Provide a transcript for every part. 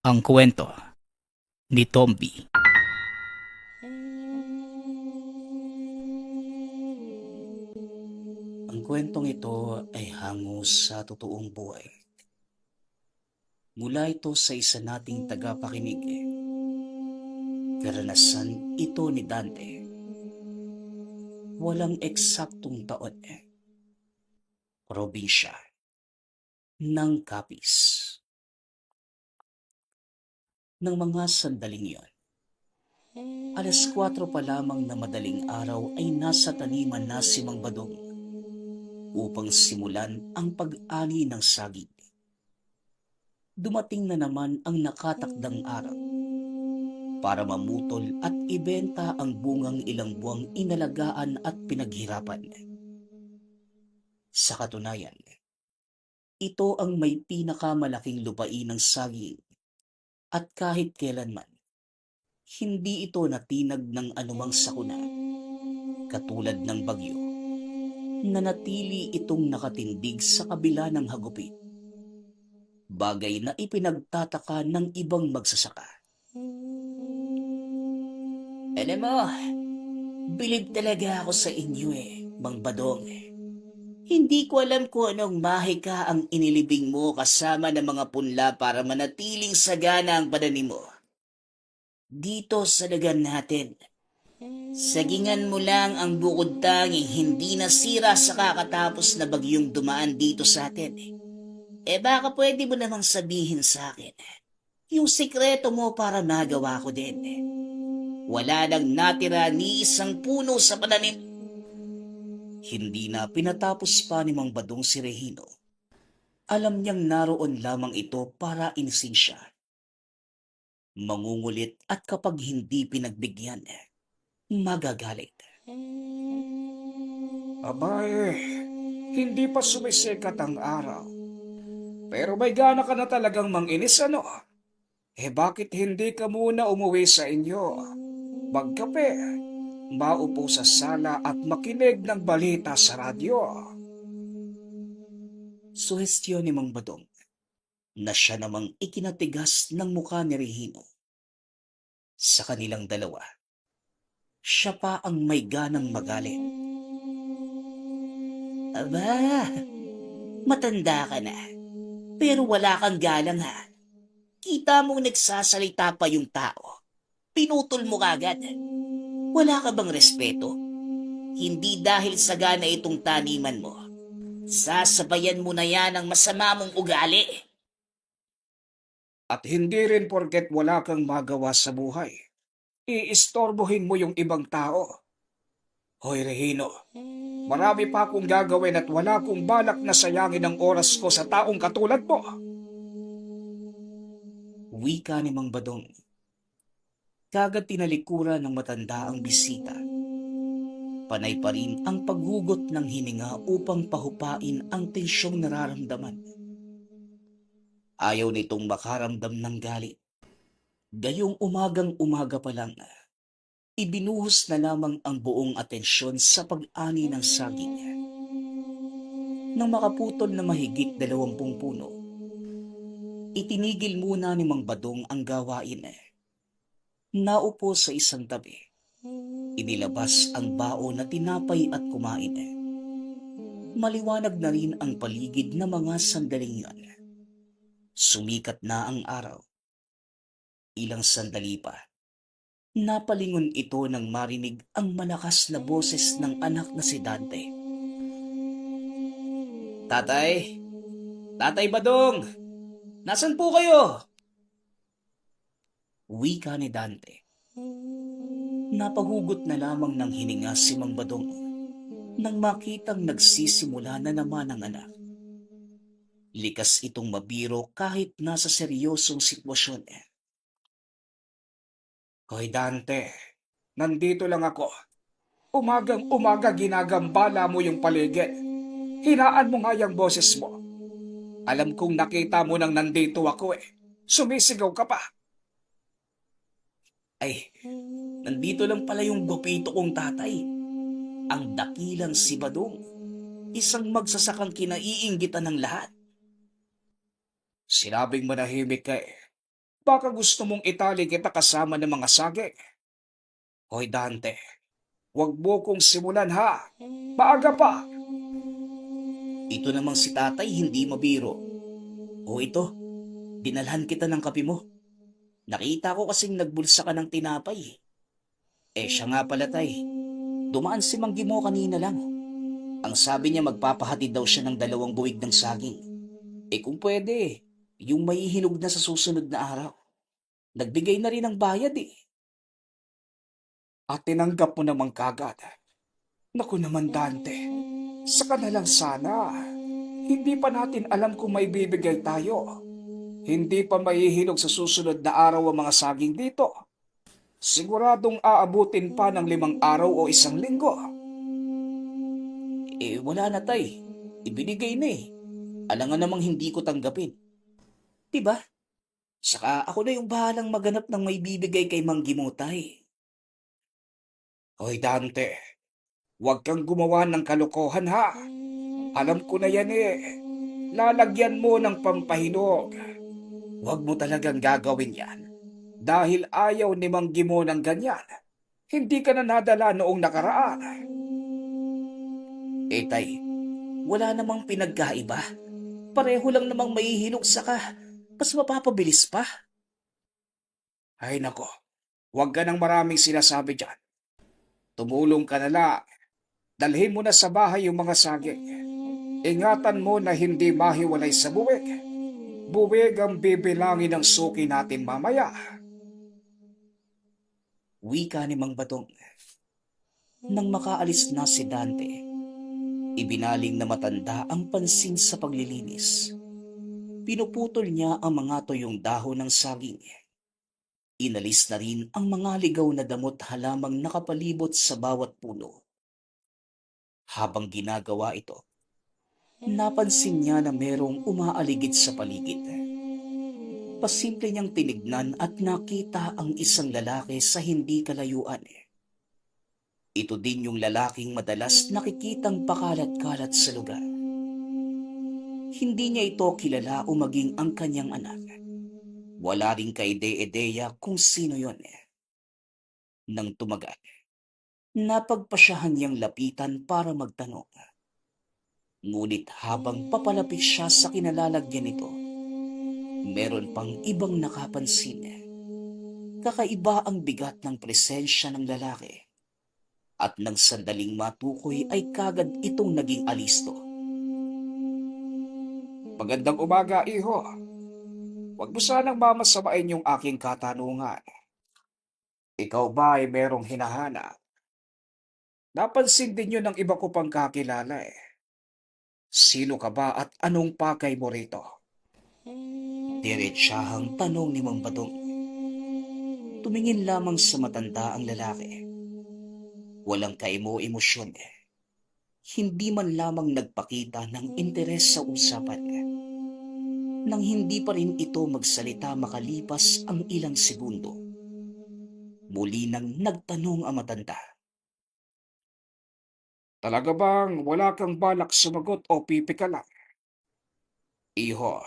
Ang kwento ni Tomby. Ang kwentong ito ay hango sa totoong buhay. Mula ito sa isa nating tagapakinig. Karanasan ito ni Dante. Walang eksaktong taon. Probinsya ng Capiz. Ng mga sandaling yon, alas 4 pa lamang na madaling araw ay nasa taniman na si Mang Badong upang simulan ang pag-ani ng saging. Dumating na naman ang nakatakdang araw para mamutol at ibenta ang bungang ilang buwang inalagaan at pinaghirapan. Sa katunayan, ito ang may pinakamalaking lupain ng saging at kahit kailanman, hindi ito natinag ng anumang sakuna, katulad ng bagyo. Nanatili itong nakatindig sa kabila ng hagupit, bagay na ipinagtataka ng ibang magsasaka. Alam mo, bilib talaga ako sa inyo Mang Badong. Hindi ko alam kung anong mahika ang inilibing mo kasama ng mga punla para manatiling sagana ang pananim mo. Dito sa dagan natin, sagingan mo lang ang bukod tanging hindi nasira sa kakatapos na bagyong dumaan dito sa atin. Baka pwede mo namang sabihin sa akin yung sikreto mo para magawa ko din. Wala nang natira ni isang puno sa pananim. Hindi na pinatapos pa ni Mang Badong si Regino. Alam niyang naroon lamang ito para inisin siya. Mangungulit at kapag hindi pinagbigyan, magagalit. Abay, hindi pa sumisikat ang araw. Pero may gana ka na talagang manginis, ano? Bakit hindi ka muna umuwi sa inyo? Magkape, maupo sa sala at makinig ng balita sa radyo. Suhestyon ni Mang Badong na siya namang ikinatigas ng mukha ni Regino. Sa kanilang dalawa, siya pa ang may ganang magalit. Aba, matanda ka na, pero wala kang galang ha. Kita mong nagsasalita pa yung tao. Pinutol mo kagad. Wala ka bang respeto? Hindi dahil sagana itong taniman mo. Sasabayan mo na yan ang masama mong ugali. At hindi rin porket wala kang magawa sa buhay. Iistorbohin mo yung ibang tao. Hoy Regino, marami pa akong gagawin at wala akong balak na sayangin ang oras ko sa taong katulad mo. Wika ni Mang Badong. Kagad tinalikuran ng matanda ang bisita. Panay pa rin ang paghugot ng hininga upang pahupain ang tensyong nararamdaman. Ayaw nitong makaramdam ng galit. Gayong umagang-umaga pa lang, ibinuhos na lamang ang buong atensyon sa pag-ani ng saging. Nang makaputol na mahigit 20 puno, itinigil muna ni Mang Badong ang gawain. Naupo sa isang tabi. Inilabas ang baon na tinapay at kumain. Maliwanag na rin ang paligid na mga sandaling yon. Sumikat na ang araw. Ilang sandali pa, napalingon ito nang marinig ang malakas na boses ng anak na si Dante. Tatay! Tatay Badong! Nasaan po kayo? Wika ni Dante. Napahugot na lamang ng hininga si Mang Badong nang makitang nagsisimula na naman ang anak. Likas itong mabiro kahit nasa seryosong sitwasyon. Hoy Dante, nandito lang ako. Umagang-umaga ginagambala mo yung paligid. Hinaan mo nga yung boses mo. Alam kong nakita mo nang nandito ako Sumisigaw ka pa. Ay, nandito lang pala yung gwapito kong tatay. Ang dakilang si Badong. Isang magsasakang kinaiinggitan ng lahat. Sinabing manahimik ka Baka gusto mong itali kita kasama ng mga saging. Hoy Dante, huwag mo kong simulan ha. Maaga pa. Ito namang si tatay hindi mabiro. O ito, dinalhan kita ng kape mo. Nakita ko kasing nagbulsa ka ng tinapay. Siya nga pala tay, dumaan si Mang Gimo kanina lang. Ang sabi niya magpapahatid daw siya ng 2 buwig ng saging. Kung pwede, yung maihinog na sa susunod na araw. Nagbigay na rin ng bayad eh. At tinanggap mo naman kagad. Naku naman Dante, saka na lang sana. Hindi pa natin alam kung may bibigay tayo. Hindi pa maihinog sa susunod na araw ang mga saging dito. Siguradong aabutin pa ng 5 araw o 1 linggo. Wala na tay. Ibinigay na eh. Alangan namang hindi ko tanggapin. Diba? Saka ako na yung bahalang maganap ng may bibigay kay Mang Gimo tay. Hoy Dante, huwag kang gumawa ng kalokohan ha. Alam ko na yan eh. Lalagyan mo ng pampahinog. Huwag mo talagang gagawin yan. Dahil ayaw ni Mang Gimo ng ganyan. Hindi ka na nadala noong nakaraan. Tay, wala namang pinagkaiba. Pareho lang namang maihinog saka mas mapapabilis pa. Ay nako, huwag ka ng maraming sinasabi dyan. Tumulong ka na lang. Dalhin mo na sa bahay yung mga saging. Ingatan mo na hindi mahiwalay sa buwig. Buwig ang bibilangin ng suki natin mamaya. Wika ni Mang Badong. Nang makaalis na si Dante, ibinaling na matanda ang pansin sa paglilinis. Pinuputol niya ang mga tuyong dahon ng saging. Inalis na rin ang mga ligaw na damot halamang nakapalibot sa bawat puno. Habang ginagawa ito, napansin niya na merong umaaligid sa paligid. Pasimple niyang tinignan at nakita ang isang lalaki sa hindi kalayuan. Ito din yung lalaking madalas nakikitang pakalat-kalat sa lugar. Hindi niya ito kilala o maging ang kanyang anak. Wala rin kaide-ideya kung sino yon. Nang tumagal, napagpasyahan niyang lapitan para magtanong. Ngunit habang papalapit siya sa kinalalagyan nito, meron pang ibang nakapansin. Kakaiba ang bigat ng presensya ng lalaki. At nang sandaling matukoy ay kagad itong naging alisto. Magandang umaga, iho. Huwag mo sanang mamasamain yung aking katanungan. Ikaw ba ay merong hinahanap? Napansin din yun ng iba ko pang kakilala eh. Sino ka ba at anong pakay mo rito? Diretsahang tanong ni Mang Badong. Tumingin lamang sa matanda ang lalaki. Walang kaimo-emosyon. Hindi man lamang nagpakita ng interes sa usapan. Nang hindi pa rin ito magsalita makalipas ang ilang segundo, muli nang nagtanong ang matanda. Talaga bang wala kang balak sumagot o pipi ka lang? Iho,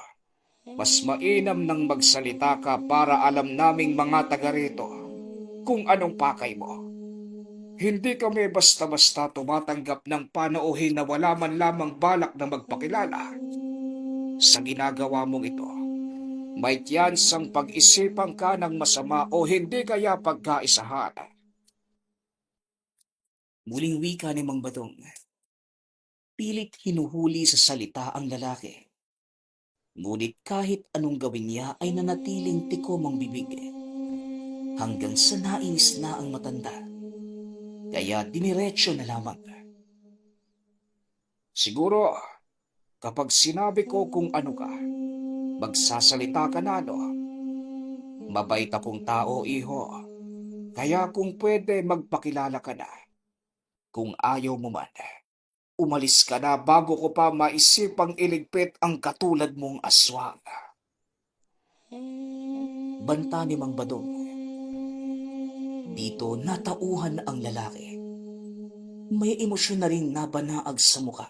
mas mainam nang magsalita ka para alam naming mga taga rito kung anong pakay mo. Hindi kami basta-basta tumatanggap ng panauhin na wala man lamang balak na magpakilala. Sa ginagawa mong ito, may tiyansang pag-isipan ka ng masama o hindi kaya pagkaisahan. Muling wika ni Mang Badong. Pilit hinuhuli sa salita ang lalaki. Ngunit kahit anong gawin niya ay nanatiling tikom ang bibig. Hanggang sa nainis na ang matanda. Kaya diniretso na lamang. Siguro, kapag sinabi ko kung ano ka, magsasalita ka na, no? Mabait akong tao, iho. Kaya kung pwede, magpakilala ka na. Kung ayaw mo man, umalis ka na bago ko pa maisipang iligpit ang katulad mong aswang. Banta ni Mang Badong. Dito natauhan ang lalaki. May emosyon na rin nabanaag sa muka.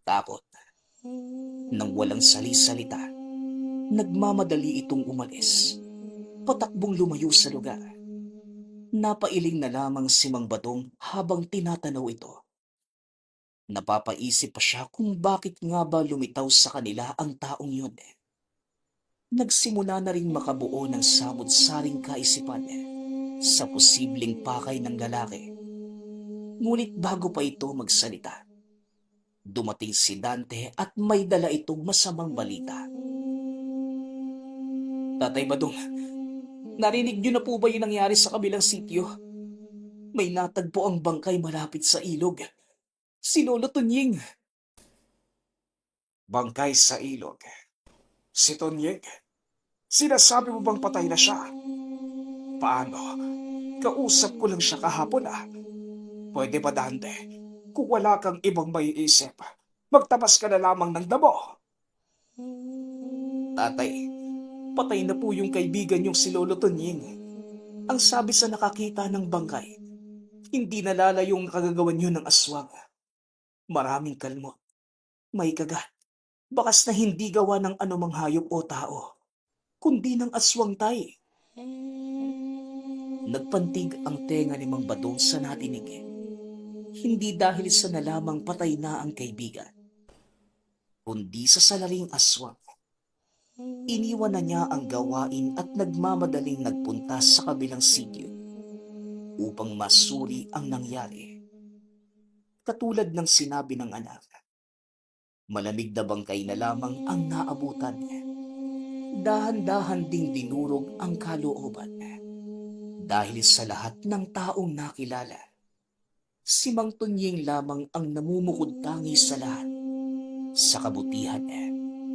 Takot. Nang walang sali-salita, Nagmamadali itong umalis, patakbong lumayo sa lugar. Napailing na lamang si Mang Badong habang tinatanaw ito. Napapaisip pa siya kung bakit nga ba lumitaw sa kanila ang taong yun. Nagsimula na rin makabuo ng samud-saring kaisipan sa posibleng pakay ng lalaki. Ngunit bago pa ito magsalita, dumating si Dante at may dala itong masamang balita. Tatay Badong, narinig niyo na po ba yung nangyari sa kabilang sityo? May natagpo ang bangkay malapit sa ilog. Si Lolo Tunying. Bangkay sa ilog. Si Tonyeg, sinasabi mo bang patay na siya? Paano? Kausap ko lang siya kahapon Pwede ba, Dante? Kung wala kang ibang maiisip, magtabas ka na lamang ng damo. Tatay, patay na po yung kaibigan yung si Lolo Tunying. Ang sabi sa nakakita ng bangkay, hindi nalalayong nakagagawan yun ng aswang. Maraming kalmot, may kagat, bakas na hindi gawa ng anumang hayop o tao, kundi ng aswang tay. Nagpantig ang tenga ni Mang Badong sa natinig. Hindi dahil sa nalamang patay na ang kaibigan, kundi sa salaring aswang. Iniwan na niya ang gawain at nagmamadaling nagpunta sa kabilang sitio upang masuri ang nangyari. Katulad ng sinabi ng anak, malamig na bangkay na lamang ang naabutan. Dahan-dahan ding dinurog ang kalooban. Dahil sa lahat ng taong nakilala, si Mang Tunying lamang ang namumukod tangi sa lahat, sa kabutihan,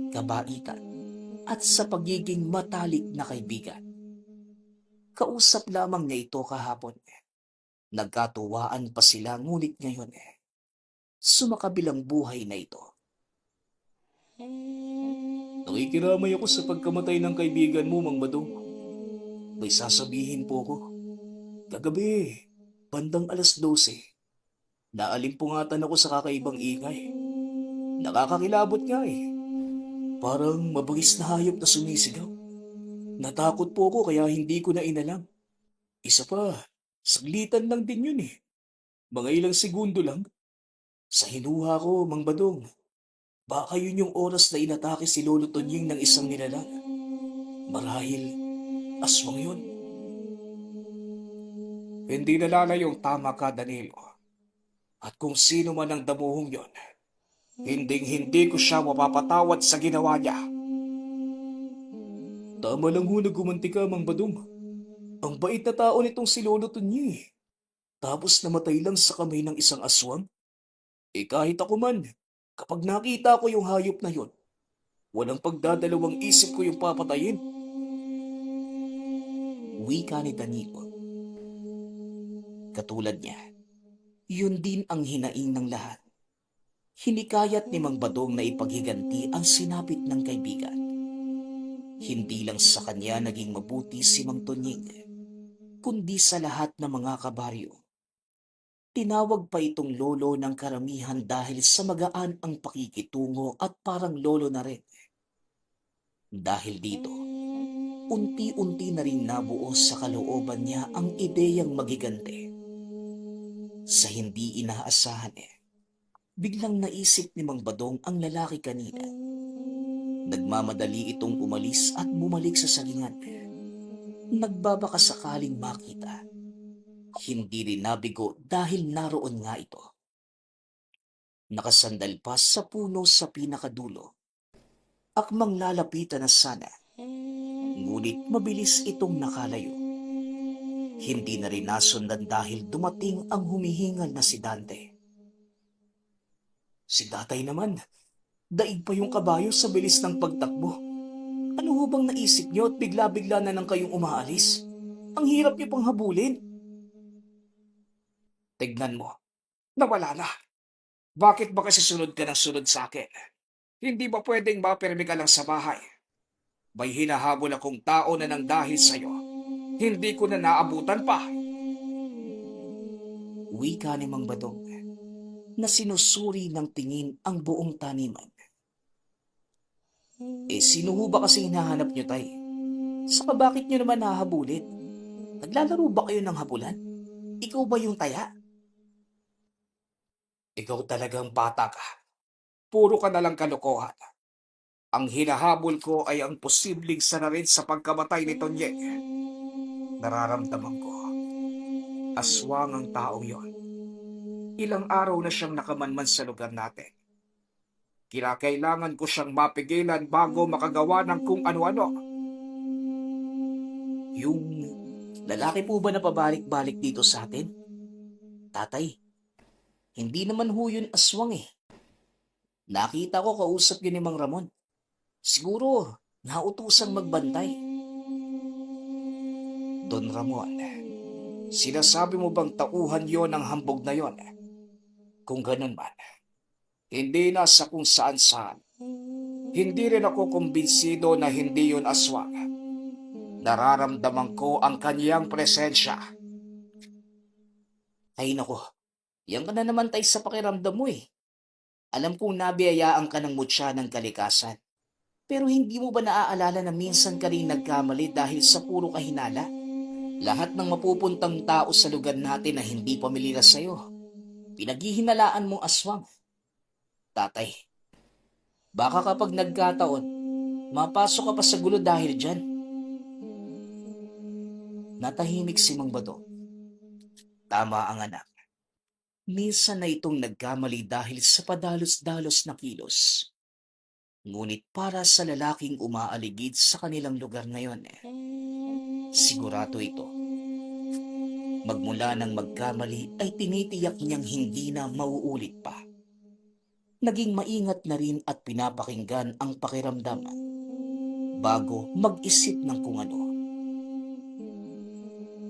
kabaitan, at sa pagiging matalik na kaibigan. Kausap lamang niya ito kahapon. Nagkatuwaan pa sila ngunit ngayon, sumakabilang buhay na ito. Nakikiramay ako sa pagkamatay ng kaibigan mo, Mang Badong. May sasabihin po ko. Kagabi, bandang 12:00, naalimpungatan ako sa kakaibang ingay. Nakakakilabot nga Parang mabangis na hayop na sumisigaw. Natakot po ako kaya hindi ko na inalam. Isa pa, saglitan lang din yun Mga ilang segundo lang. Sa hinuha ko, Mang Badong, baka yun yung oras na inatake si Lolo Tonying ng isang nilalang. Marahil, aswang yun. Hindi nalalayong tama ka, Danilo. At kung sino man ang damuhong yon, hindi ko siya mapapatawad sa ginawa niya. Tama lang ho na gumanti ka, Mang Badong. Ang bait na tao nitong si Lolo Tonyi. Tapos namatay lang sa kamay ng isang aswang. Kahit ako man, kapag nakita ko yung hayop na yon, walang pagdadalawang isip ko yung papatayin. Wika ni Danilo. Katulad niya, yun din ang hinaing ng lahat. Hinikayat ni Mang Badong na ipaghiganti ang sinapit ng kaibigan. Hindi lang sa kanya naging mabuti si Mang Tonying, kundi sa lahat ng mga kabaryo. Tinawag pa itong lolo ng karamihan dahil sa magaan ang pakikitungo at parang lolo na rin. Dahil dito, unti-unti na rin nabuo sa kalooban niya ang ideyang magigante. Sa hindi inaasahan biglang naisip ni Mang Badong ang lalaki kanina. Nagmamadali itong umalis at bumalik sa salingan. Nagbabaka sakaling makita. Hindi rin nabigo dahil naroon nga ito. Nakasandal pa sa puno sa pinakadulo. Akmang lalapitan na sana. Ngunit mabilis itong nakalayo. Hindi na rin nasundan dahil dumating ang humihingal na si Dante. Si tatay naman, daig pa yung kabayo sa bilis ng pagtakbo. Ano ho bang naisip niyo at bigla-bigla na nang kayong umaalis? Ang hirap niyo pang habulin. Tignan mo, nawala na. Bakit ba kasi sunod ka ng sunod sa akin? Hindi ba pwedeng mapirmi ka lang sa bahay? May hinahabol akong tao na nang dahil sa'yo. Hindi ko na naabutan pa. Wika ni Mang Badong na sinusuri ng tingin ang buong taniman. Sino ho ba kasi hinahanap nyo, tay? Saka bakit nyo naman hahabulin? Naglalaro ba kayo ng habulan? Ikaw ba yung taya? Ikaw talagang bata ka. Puro ka nalang kalokohan. Ang hinahabol ko ay ang posibleng sanarin sa pagkamatay ni Tonyeng. Nararamdaman ko, aswang ang taong yon. Ilang araw na siyang nakamanman sa lugar natin. Kinakailangan ko siyang mapigilan bago makagawa ng kung ano-ano. Yung lalaki po ba na pabalik-balik dito sa atin? Tatay, hindi naman ho yun aswang eh. Nakita ko kausap yun ni Mang Ramon. Siguro, nautusang magbantay. Don Ramon, sinasabi mo bang tauhan yon ang hambog na yon? Kung ganun man, hindi na sa kung saan-saan. Hindi rin ako kumbinsido na hindi yon aswang. Nararamdaman ko ang kaniyang presensya. Ay nako, yan ka na naman tay sa pakiramdam mo eh. Alam kong nabiyayaan ka ng mutya ng kalikasan. Pero hindi mo ba naaalala na minsan ka rin nagkamali dahil sa puro kahinala? Lahat ng mapupuntang tao sa lugar natin na hindi pamilya sa'yo, pinaghihinalaan mong aswang. Tatay, baka kapag nagkataon, mapasok ka pa sa gulo dahil dyan. Natahimik si Mang Bato. Tama ang anak. Minsan na itong nagkamali dahil sa padalos-dalos na kilos. Ngunit para sa lalaking umaaligid sa kanilang lugar ngayon, sigurado ito. Magmula nang magkamali ay tinitiyak niyang hindi na mauulit pa. Naging maingat na rin at pinapakinggan ang pakiramdam bago mag-isip ng kung ano.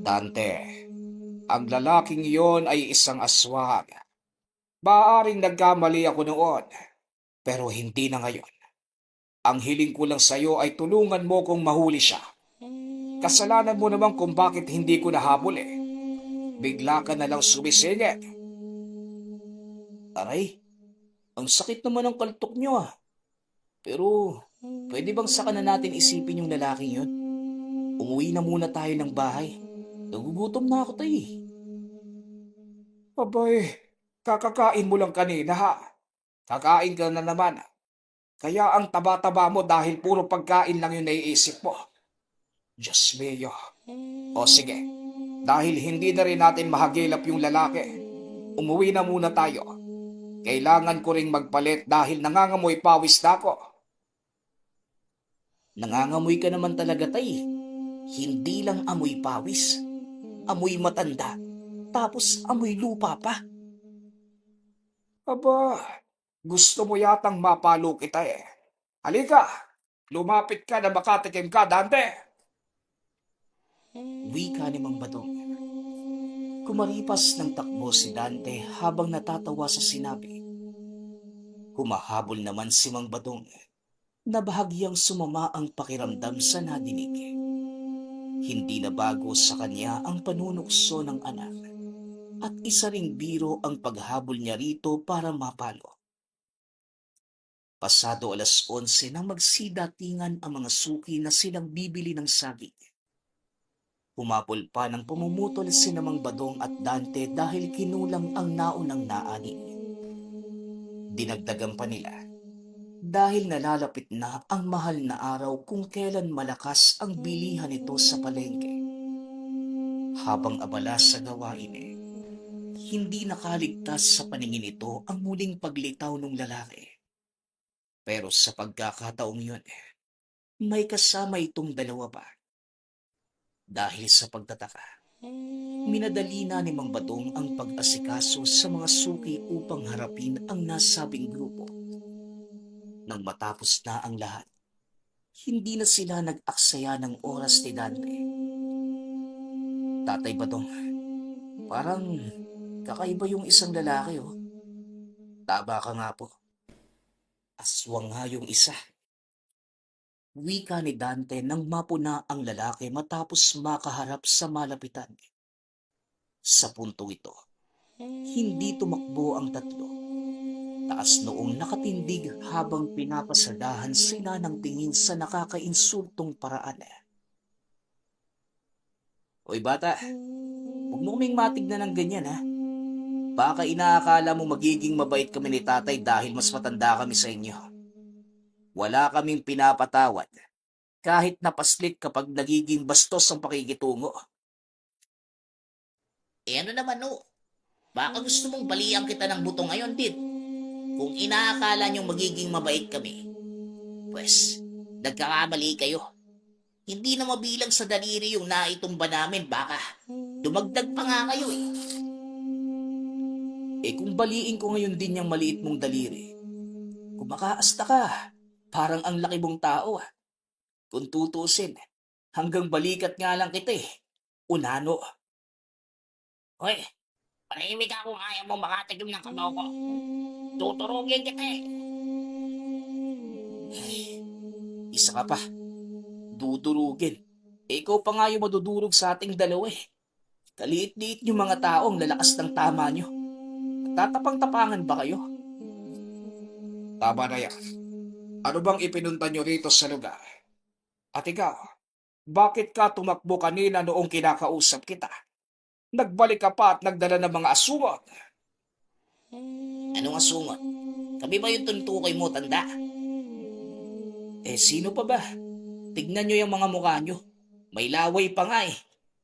Dante, ang lalaking iyon ay isang aswang. Maaaring nagkamali ako noon, pero hindi na ngayon. Ang hiling ko lang sa iyo ay tulungan mo kong mahuli siya. Kasalanan mo naman kung bakit hindi ko nahabol eh. Bigla ka na lang sumisingit. Aray, ang sakit naman ng kaltok niyo ah. Pero pwede bang saka na natin isipin yung lalaking yun? Umuwi na muna tayo ng bahay. Nagugutom na ako tayo eh. Abay, kakakain mo lang kanina ha. Kakain ka na naman. Kaya ang taba-taba mo dahil puro pagkain lang yung naiisip mo. Diyos mio. O sige, dahil hindi na rin natin mahagilap yung lalaki, umuwi na muna tayo. Kailangan ko ring magpalit dahil nangangamoy pawis na ako. Nangangamoy ka naman talaga tay. Hindi lang amoy pawis. Amoy matanda. Tapos amoy lupa pa. Aba, gusto mo yatang mapalo kita eh. Halika, lumapit ka na makatikim ka, Dante. Wika ni Mang Badong. Kumaripas ng takbo si Dante habang natatawa sa sinabi. Humahabol naman si Mang Badong na bahagyang sumama ang pakiramdam sa nadinig. Hindi na bago sa kanya ang panunukso ng anak at isa ring biro ang paghabol niya rito para mapalo. Pasado 11:00 nang magsidatingan ang mga suki na silang bibili ng saging. Humapol pa ng pumumutol si Mang Badong at Dante dahil kinulang ang naunang naani. Dinagdagan pa nila dahil nalalapit na ang mahal na araw kung kailan malakas ang bilihan nito sa palengke. Habang abala sa gawain hindi nakaligtas sa paningin ito ang muling paglitaw ng lalaki. Pero sa pagkakataong yun, may kasama itong dalawa pa. Dahil sa pagtataka, minadali na ni Mang Badong ang pag-asikaso sa mga suki upang harapin ang nasabing grupo. Nang matapos na ang lahat, hindi na sila nag-aksaya ng oras ni Dante. Tatay Badong, parang kakaiba yung isang lalaki oh. Taba ka nga po. Aswang nga yung isa. Wika ni Dante nang mapuna ang lalaki matapos makaharap sa malapitan. Sa puntong ito, hindi tumakbo ang tatlo. taas noong nakatindig habang pinapasadahan sila ng tingin sa nakakainsultong paraan. Hoy bata, huwag mo kaming matignan ng ganyan ha. Baka inaakala mo magiging mabait kami ni tatay dahil mas matanda kami sa inyo. Wala kaming pinapatawad kahit napaslit kapag nagiging bastos ang pakikitungo. Ano naman o? Baka gusto mong balian kita ng buto ngayon din. Kung inaakala niyong magiging mabait kami, pues nagkakamali kayo. Hindi na mabilang sa daliri yung naitumba namin, baka dumagdag pa nga kayo eh. Kung baliin ko ngayon din yung maliit mong daliri, kung makaasta ka, parang ang laki mong tao. Kung tutusin, hanggang balikat nga lang kita eh. Unano. Hoy, panahimik ka kung ayaw mong makatikim ng kamao ko. Tuturugin kita eh. Isa ka pa. Dudurugin. Ikaw pa nga yung madudurog sa ating dalawa eh. Kaliit-liit yung mga taong lalakas ng tama nyo. Tatapang-tapangan ba kayo? Tama na yan. Ano bang ipinunta nyo rito sa lugar? At ikaw, bakit ka tumakbo kanina noong kinakausap kita? Nagbalik ka pa at nagdala ng mga asungot. Anong asungot? Kami ba yung tuntukoy mo, tanda? Sino pa ba? Tignan nyo yung mga mukha nyo. May laway pa nga eh.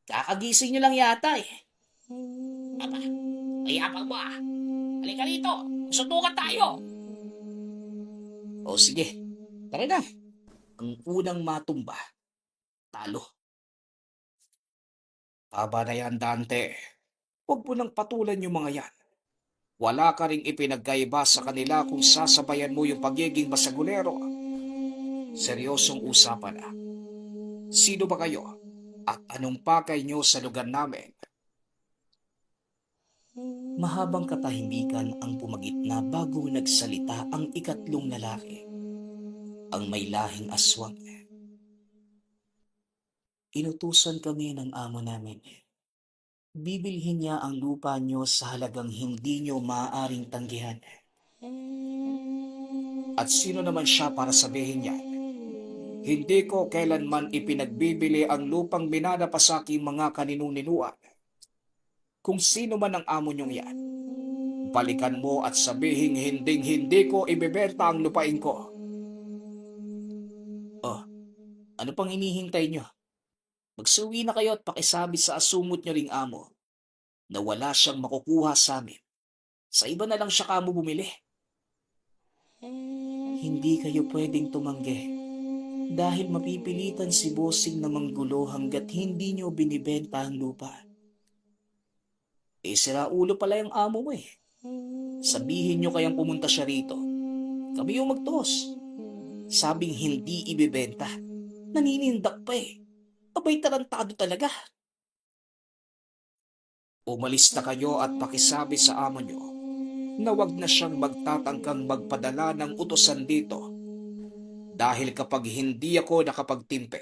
Kakagising nyo lang yata eh. Aba, mayapang mo ah. Halika rito, suntukan tayo. O sige, tara na. Ang unang matumba, talo. Tama na yan, Dante. Huwag mo nang patulan yung mga yan. Wala ka ring ipinagkaiba sa kanila kung sasabayan mo yung pagiging masagulero. Seryosong usapan na. Sino ba kayo? At anong pakay nyo sa lugar namin? Mahabang katahimikan ang pumagitna bago nagsalita ang ikatlong lalaki, ang may lahing aswang. Inutusan kami ng amo namin. Bibilhin niya ang lupa niyo sa halagang hindi niyo maaaring tanggihan. At sino naman siya para sabihin niya? Hindi ko kailanman ipinagbibili ang lupang minana pa sa aking mga kaninunuan. Kung sino man ang amo niyong yan, balikan mo at sabihin hinding-hindi ko ibebenta ang lupain ko. Oh, ano pang inihintay niyo? Magsuwi na kayo at pakisabi sa asumot niyo ring amo na wala siyang makukuha sa amin. Sa iba na lang siya kamo bumili. Hindi kayo pwedeng tumanggi dahil mapipilitan si bossing na manggulo hanggat hindi niyo binibenta ang lupa. Sira ulo pala yung amo mo eh. Sabihin niyo kayang pumunta siya rito. Kami yung magtos. Sabing hindi ibibenta. Naninindak pa eh. Abay tarantado talaga. Umalis na kayo at pakisabi sa amo niyo na wag na siyang magtatangkang magpadala ng utosan dito dahil kapag hindi ako nakapagtimpe.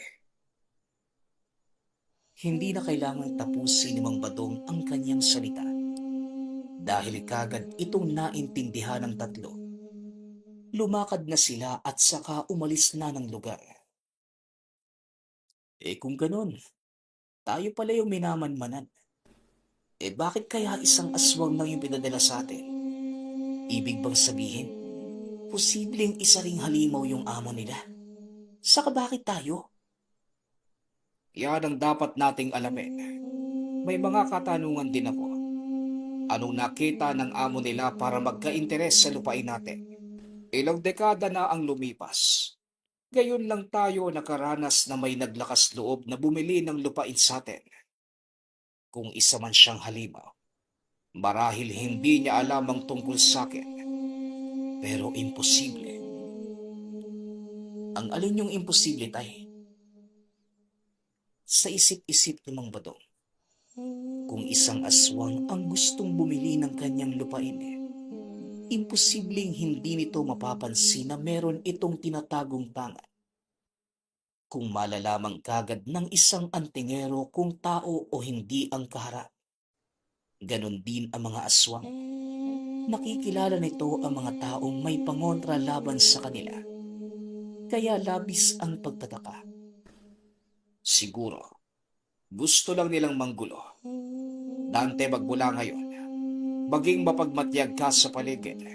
Hindi na kailangang tapusin ni Mang Badong ang kanyang salita dahil kagad itong naintindihan ng tatlo. Lumakad na sila at saka umalis na ng lugar. Kung ganon, tayo pala yung minamanmanan. Bakit kaya isang aswang lang yung pinadala sa atin? Ibig bang sabihin, posibleng isa ring halimaw yung amo nila? Saka bakit tayo? Yan ang dapat nating alamin. May mga katanungan din ako. Anong nakita ng amo nila para magka-interes sa lupain natin? Ilang dekada na ang lumipas. Gayon lang tayo nakaranas na may naglakas loob na bumili ng lupain sa atin. Kung isa man siyang halimaw, marahil hindi niya alam ang tungkol sa akin. Pero imposible. Ang alin yung imposible, tay? Sa isip-isip ni Mang Badong, kung isang aswang ang gustong bumili ng kanyang lupain, imposibleng hindi nito mapapansin na meron itong tinatagong tanga. Kung malalaman kagad ng isang antingero kung tao o hindi ang kaharap. Ganon din ang mga aswang. Nakikilala nito ang mga taong may pangontra laban sa kanila. Kaya labis ang pagtataka. Siguro, gusto lang nilang manggulo. Dante, magmula ngayon, maging mapagmatyag ka sa paligid.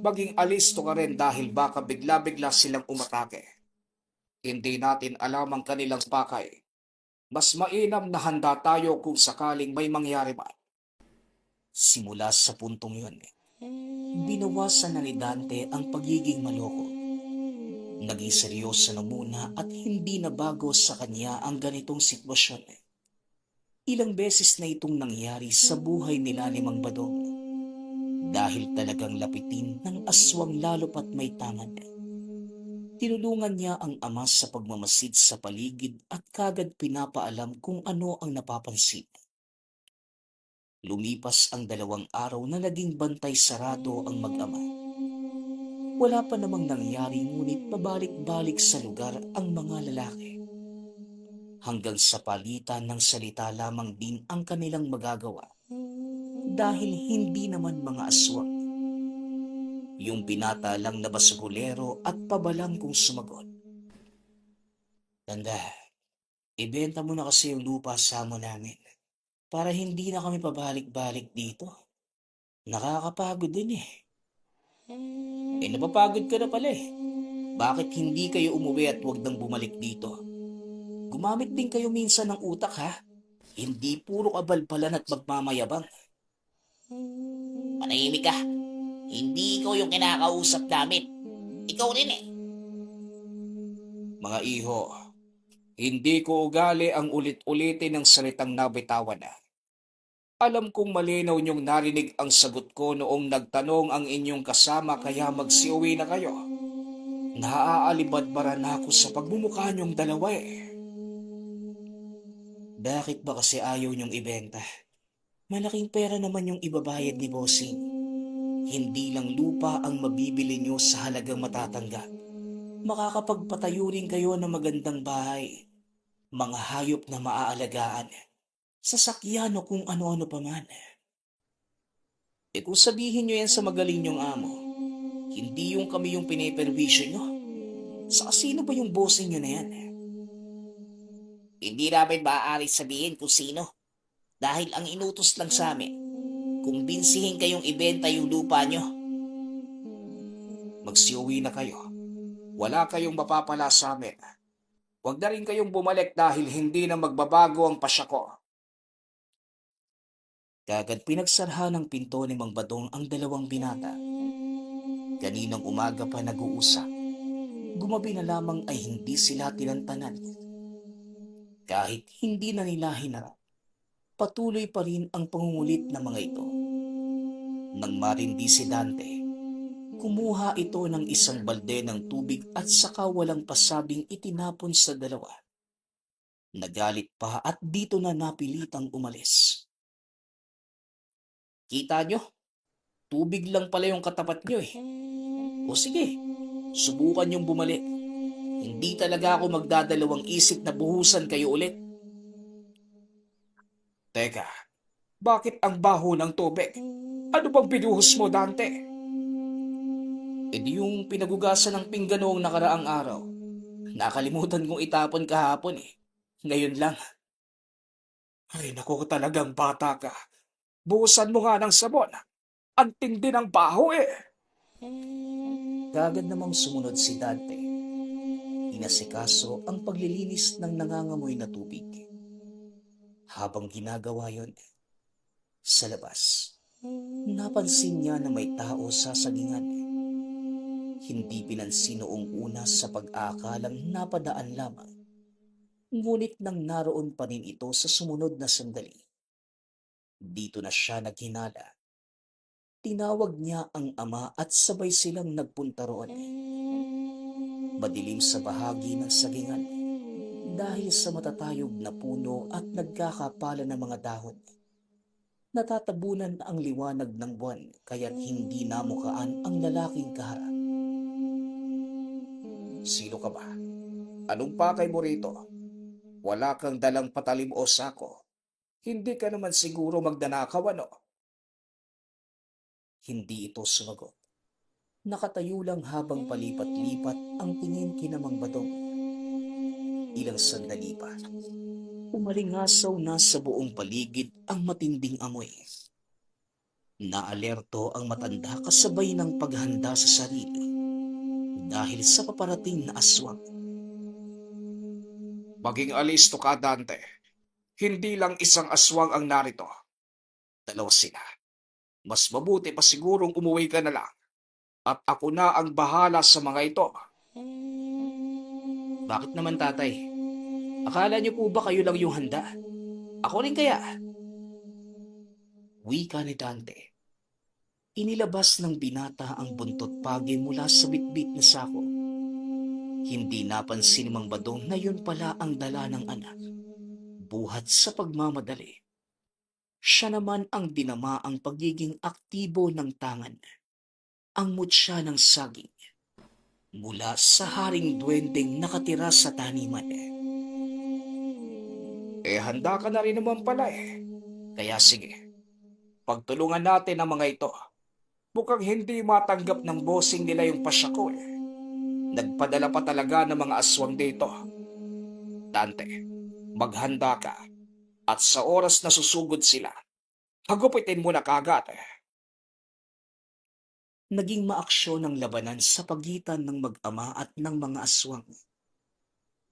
Maging alisto ka rin dahil baka bigla-bigla silang umatake. Hindi natin alam ang kanilang pakay. Mas mainam na handa tayo kung sakaling may mangyari man. Simula sa puntong yun, binawasan na ni Dante ang pagiging maloko. Naging seryoso na muna at hindi na bago sa kanya ang ganitong sitwasyon. Ilang beses na itong nangyari sa buhay nila ni Mang Badong dahil talagang lapitin ng aswang lalo pat may tangan. Tinulungan niya ang ama sa pagmamasid sa paligid at kagad pinapaalam kung ano ang napapansin. Lumipas ang 2 araw na naging bantay sarado ang mag-ama. Wala pa namang nangyari ngunit pabalik-balik sa lugar ang mga lalaki. Hanggang sa palitan ng salita lamang din ang kanilang magagawa dahil hindi naman mga aswang. Yung binata lang na basugulero at pabalang kung sumagot. Tanda, ibenta mo na kasi yung lupa sa amo namin para hindi na kami pabalik-balik dito. Nakakapagod din eh. Napapagod ka na pala eh. Bakit hindi kayo umuwi at huwag nang bumalik dito? Gumamit din kayo minsan ng utak ha. Hindi puro kabalbalan at magmamayabang. Manahimik ka. Hindi ikaw yung kinakausap namin. Ikaw rin eh. Mga iho, hindi ko ugali ang ulit-ulitin ng salitang nabitawan na. Alam kong malinaw niyong narinig ang sagot ko noong nagtanong ang inyong kasama kaya magsiuwi na kayo. Naaalibadbara na ako sa pagmumukha niyong dalawa eh. Bakit ba kasi ayaw niyong ibenta? Malaking pera naman yung ibabayad ni Bossing. Hindi lang lupa ang mabibili niyo sa halagang matatanggap. Makakapagpatayo rin kayo ng magandang bahay, mga hayop na maaalagaan, sasakyan o kung ano-ano pa man. Kung sabihin niyo yan sa magaling niyong amo, hindi yung kami yung piniperwisyo niyo. Sa sino ba yung bossing niyo na yan? Hindi namin maaari sabihin kung sino. Dahil ang inutos lang sa amin, kumbinsihin kayong ibenta yung lupa niyo. Magsiuwi na kayo. Wala kayong mapapala sa amin. Huwag na rin kayong bumalik dahil hindi na magbabago ang pasya ko. Kagad pinagsarha ng pinto ni Mang Badong ang 2 binata. Kaninang umaga pa nag-uusap. Gumabi na lamang ay hindi sila tinantanan. Kahit hindi na nila hinarap, patuloy pa rin ang pangungulit ng mga ito. Nang marindi si Dante, kumuha ito ng isang balde ng tubig at saka walang pasabing itinapon sa 2. Nagalit pa at dito na napilitang umalis. Kita nyo? Tubig lang pala yung katapat nyo eh. O sige, subukan yung bumalik. Hindi talaga ako magdadalawang isip na buhusan kayo ulit. Teka, bakit ang baho ng tubig? Ano bang binuhos mo, Dante? Di yung pinagugasan ng pinggan noong nakaraang araw. Nakalimutan kong itapon kahapon eh. Ngayon lang. Ay naku, talagang bata ka. Buhusan mo nga ng sabon. Ang tindi ng baho eh. Kagad namang sumunod si Dante. Inasikaso ang paglilinis ng nangangamoy na tubig. Habang ginagawa yon, sa labas, napansin niya na may tao sa sagingan. Hindi pinansin noong una sa pag-aakalang napadaan lamang. Ngunit nang naroon pa rin ito sa sumunod na sandali, dito na siya naghinala. Tinawag niya ang ama at sabay silang nagpunta roon. Madilim sa bahagi ng sagingan dahil sa matatayog na puno at nagkakapalan ng mga dahon. Natatabunan ang liwanag ng buwan kaya't hindi namukaan ang lalaking kaharap. Sino ka ba? Anong pakay mo rito? Wala kang dalang patalim o sako. Hindi ka naman siguro magdanakaw, ano? Hindi ito sumagot. Nakatayo lang habang palipat-lipat ang tingin kina Mang Badong. Ilang sandali pa, umalingasaw na sa buong paligid ang matinding amoy. Naalerto ang matanda kasabay ng paghanda sa sarili dahil sa paparating na aswang. Maging alisto ka, Dante. Hindi lang isang aswang ang narito. Dalawa sila. Mas mabuti pa sigurong umuwi ka na lang. At ako na ang bahala sa mga ito. Bakit naman, tatay? Akala niyo po ba kayo lang yung handa? Ako rin kaya? Wika ni Dante. Inilabas ng binata ang buntot pagi mula sa bitbit na sako. Hindi napansin ni Mang Badong na yun pala ang dala ng anak. Buhat sa pagmamadali. Siya naman ang dinama ang pagiging aktibo ng tangan. Ang mutya ng saging. Mula sa haring duwendeng nakatira sa taniman. Handa ka na rin naman pala eh. Kaya sige, pagtulungan natin ang mga ito. Mukhang hindi matanggap ng bossing nila yung pasya ko eh. Nagpadala pa talaga ng mga aswang dito. Dante, maghanda ka. At sa oras na susugod sila, hagupitin mo na kagad eh. Naging maaksyon ang labanan sa pagitan ng mag-ama at ng mga aswang.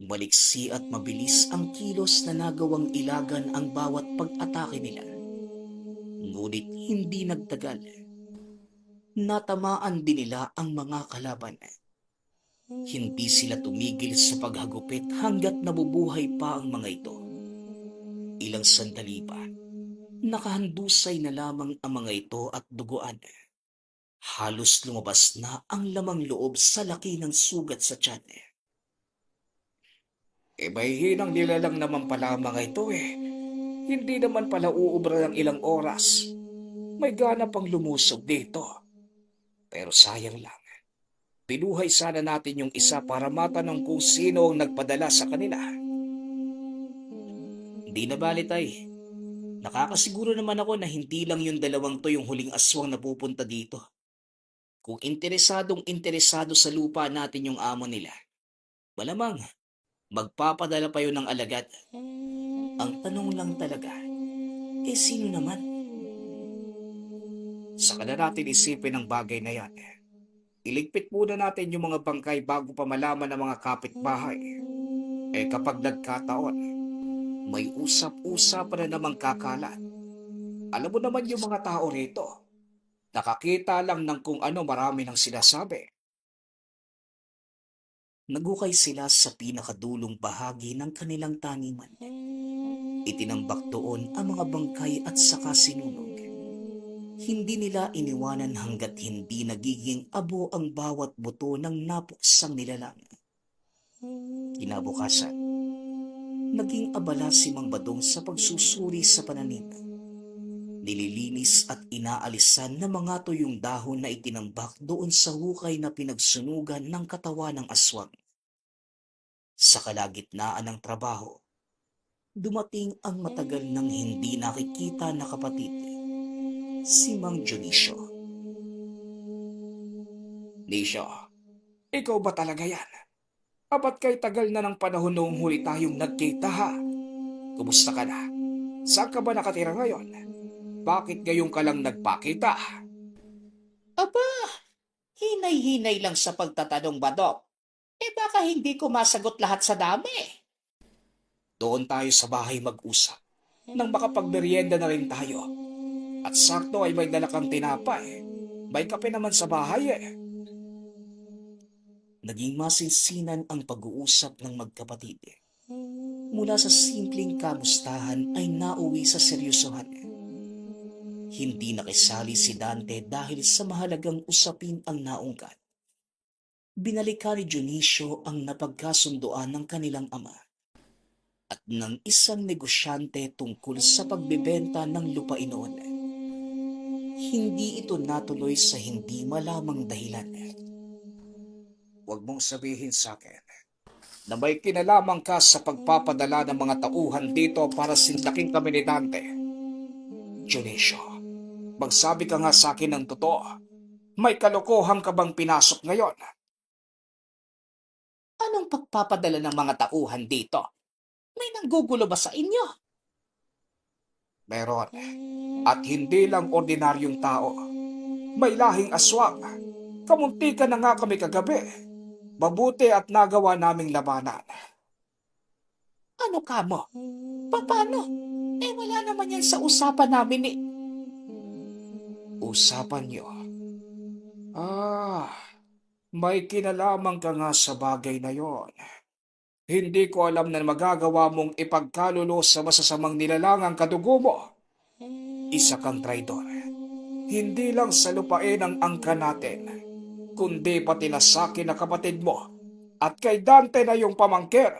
Maliksi at mabilis ang kilos na nagawang ilagan ang bawat pag-atake nila. Ngunit hindi nagtagal. Natamaan din nila ang mga kalaban. Hindi sila tumigil sa paghagupit hanggat nabubuhay pa ang mga ito. Ilang sandali pa, nakahandusay na lamang ang mga ito at duguan. Halos lumabas na ang lamang loob sa laki ng sugat sa tiyan. May hinang nilalang naman pala ang mga ito eh. Hindi naman pala uubra ng ilang oras. May gana pang lumusog dito. Pero sayang lang. Pinuhay sana natin yung isa para matanong kung sino ang nagpadala sa kanila. Hindi na bali, tay. Nakakasiguro naman ako na hindi lang yung dalawang to yung huling aswang na pupunta dito. Kung interesado sa lupa natin yung amo nila, malamang magpapadala pa yun ng alagad. Ang tanong lang talaga, sino naman? Saka na natin isipin ang bagay na yan. Iligpit muna natin yung mga bangkay bago pa malaman ng mga kapitbahay. Kapag nagkataon, may usap-usap na namang kakalat. Alam mo naman yung mga tao rito. Nakakita lang ng kung ano marami ng sinasabi. Nagukay sila sa pinakadulong bahagi ng kanilang taniman. Itinambak doon ang mga bangkay at saka sinunog. Hindi nila iniwanan hanggat hindi nagiging abo ang bawat buto ng napuksang nilalang. Kinabukasan, naging abala si Mang Badong sa pagsusuri sa pananim. Nililinis at inaalisan ng mga tuyong dahon na itinambak doon sa hukay na pinagsunugan ng katawan ng aswang. Sa kalagitnaan ng trabaho, dumating ang matagal nang hindi nakikita na kapatid, si Mang Dionisio. Nisyo, ikaw ba talaga yan? Abat kay tagal na ng panahon noong huli tayong nagkita ha? Kumusta ka na? Saan ka ba nakatira ngayon? Bakit ngayon ka lang nagpakita? Aba, hinay-hinay lang sa pagtatanong, Badong. Baka hindi ko masagot lahat sa dami. Doon tayo sa bahay mag-usap. Nang makapagmerienda na rin tayo. At sakto ay may dala kang tinapay. May kape naman sa bahay eh. Naging masinsinan ang pag-uusap ng magkapatid. Mula sa simpleng kamustahan ay nauwi sa seryosohan. Hindi nakisali si Dante dahil sa mahalagang usapin ang naungkat. Binalikan ni Dionisio ang napagkasunduan ng kanilang ama at ng isang negosyante tungkol sa pagbebenta ng lupain noon. Hindi ito natuloy sa hindi malamang dahilan. Huwag mong sabihin sa akin na may kinalaman ka sa pagpapadala ng mga tauhan dito para sindakin kami ni Dante. Dionisio, magsabi ka nga sa akin ng totoo. May kalokohan ka bang pinasok ngayon? Anong pagpapadala ng mga tauhan dito? May nanggugulo ba sa inyo? Meron. At hindi lang ordinaryong tao. May lahing aswang. Kamuntikan na nga kami kagabi. Mabuti at nagawa naming labanan. Ano ka mo? Paano? Wala naman yan sa usapan namin eh. Usapan niyo. May kinalaman ka nga sa bagay na yon. Hindi ko alam na magagawa mong ipagkalulo sa masasamang nilalangang kadugo mo. Isa kang traidor. Hindi lang sa lupain ang angka natin, kundi pati na sa akin na kapatid mo at kay Dante na yung pamangkin.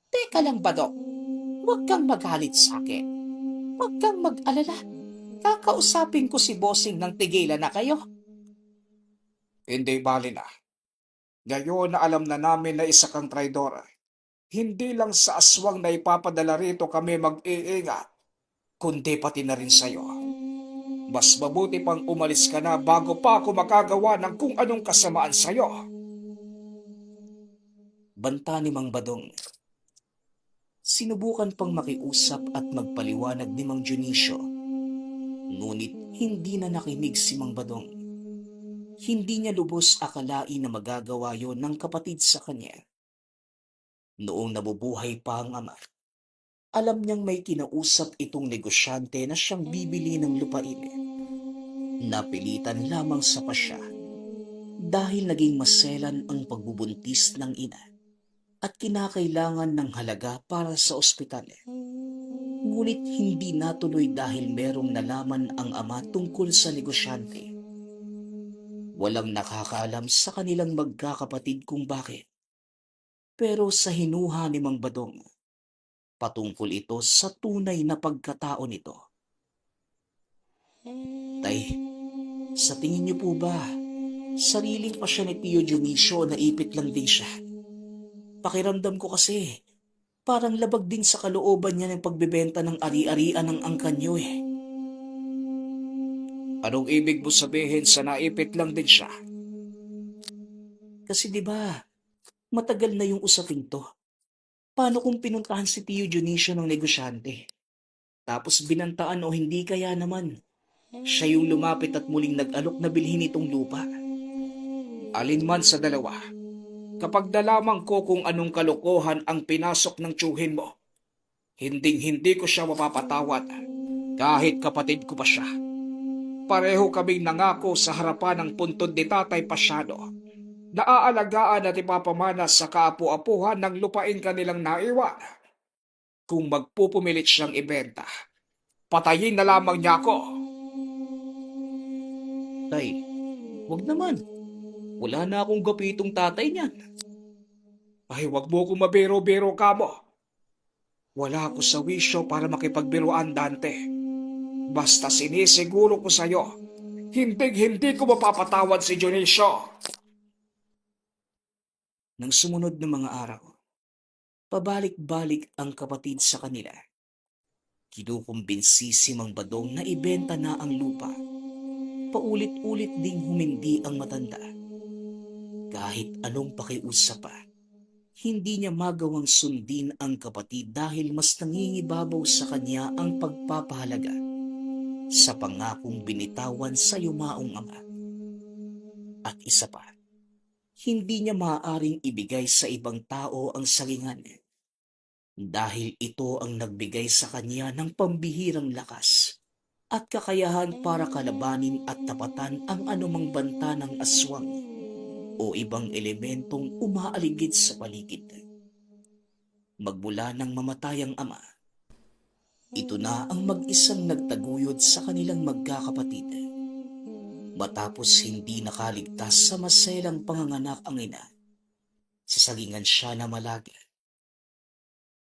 Teka lang, Badong. Huwag kang magalit sa akin. Huwag kang mag-alala. Kakausapin ko si Bossing ng tigilan na kayo. Hindi bali na. Ngayon na alam na namin na isa kang traidor, hindi lang sa aswang na ipapadala rito kami mag-iingat, kundi pati na rin sa'yo. Mas mabuti pang umalis ka na bago pa ako makagawa ng kung anong kasamaan sa'yo. Banta ni Mang Badong. Sinubukan pang makiusap at magpaliwanag ni Mang Dionisio. Ngunit hindi na nakinig si Mang Badong. Hindi niya lubos akalain na magagawa yon ng kapatid sa kanya. Noong nabubuhay pa ang ama, alam niyang may kinausap itong negosyante na siyang bibili ng lupain. Napilitan lamang sa pasya dahil naging maselan ang pagbubuntis ng ina at kinakailangan ng halaga para sa ospital. Ngunit hindi natuloy dahil merong nalaman ang ama tungkol sa negosyante. Walang nakakaalam sa kanilang magkakapatid kung bakit. Pero sa hinuha ni Mang Badong, patungkol ito sa tunay na pagkatao nito. Tay, sa tingin niyo po ba, sariling pa siya ni Tio Dionisio na ipit lang din siya? Pakiramdam ko kasi, parang labag din sa kalooban niya ng pagbebenta ng ari-arian ng angkan niyo eh. Anong ibig mo sabihin sa naipit lang din siya? Kasi 'di ba, matagal na yung usaping to. Paano kung pinuntahan si Tio Dionisio ng negosyante? Tapos binantaan o hindi kaya naman, siya yung lumapit at muling nag-alok na bilhin itong lupa. Alin man sa dalawa, kapag nalaman ko kung anong kalokohan ang pinasok ng tiyuhin mo, hinding-hindi ko siya mapapatawad, kahit kapatid ko pa siya. Pareho kaming nangako sa harapan ng puntod ni Tatay Pasyano na aalagaan at ipapamana sa kaapu-apuhan ng lupain kanilang naiwan. Kung magpupumilit siyang ibenta, patayin na lamang niya ako. Tay, wag naman. Wala na akong gapitong tatay niyan. Ay, wag mo kong mabiro-biro ka mo. Wala ako sa wisyo para makipagbiruan, Dante. Basta sinisiguro ko sa'yo, hindi ko mapapatawad si Dionisio. Nang sumunod na mga araw, pabalik-balik ang kapatid sa kanila. Kinukumbinsi si Mang Badong na ibenta na ang lupa. Paulit-ulit ding humindi ang matanda. Kahit anong pakiusap pa, hindi niya magawang sundin ang kapatid dahil mas nangingibabaw sa kanya ang pagpapahalaga sa pangakong binitawan sa yumaong ama. At isa pa, hindi niya maaaring ibigay sa ibang tao ang salingan dahil ito ang nagbigay sa kanya ng pambihirang lakas at kakayahan para kalabanin at tapatan ang anumang banta ng aswang o ibang elementong umaaligid sa paligid. Magmula nang mamatay ang ama, ito na ang mag-isang nagtaguyod sa kanilang magkakapatid. Matapos hindi nakaligtas sa maselang panganganak ang ina, sasagingan siya na malaga.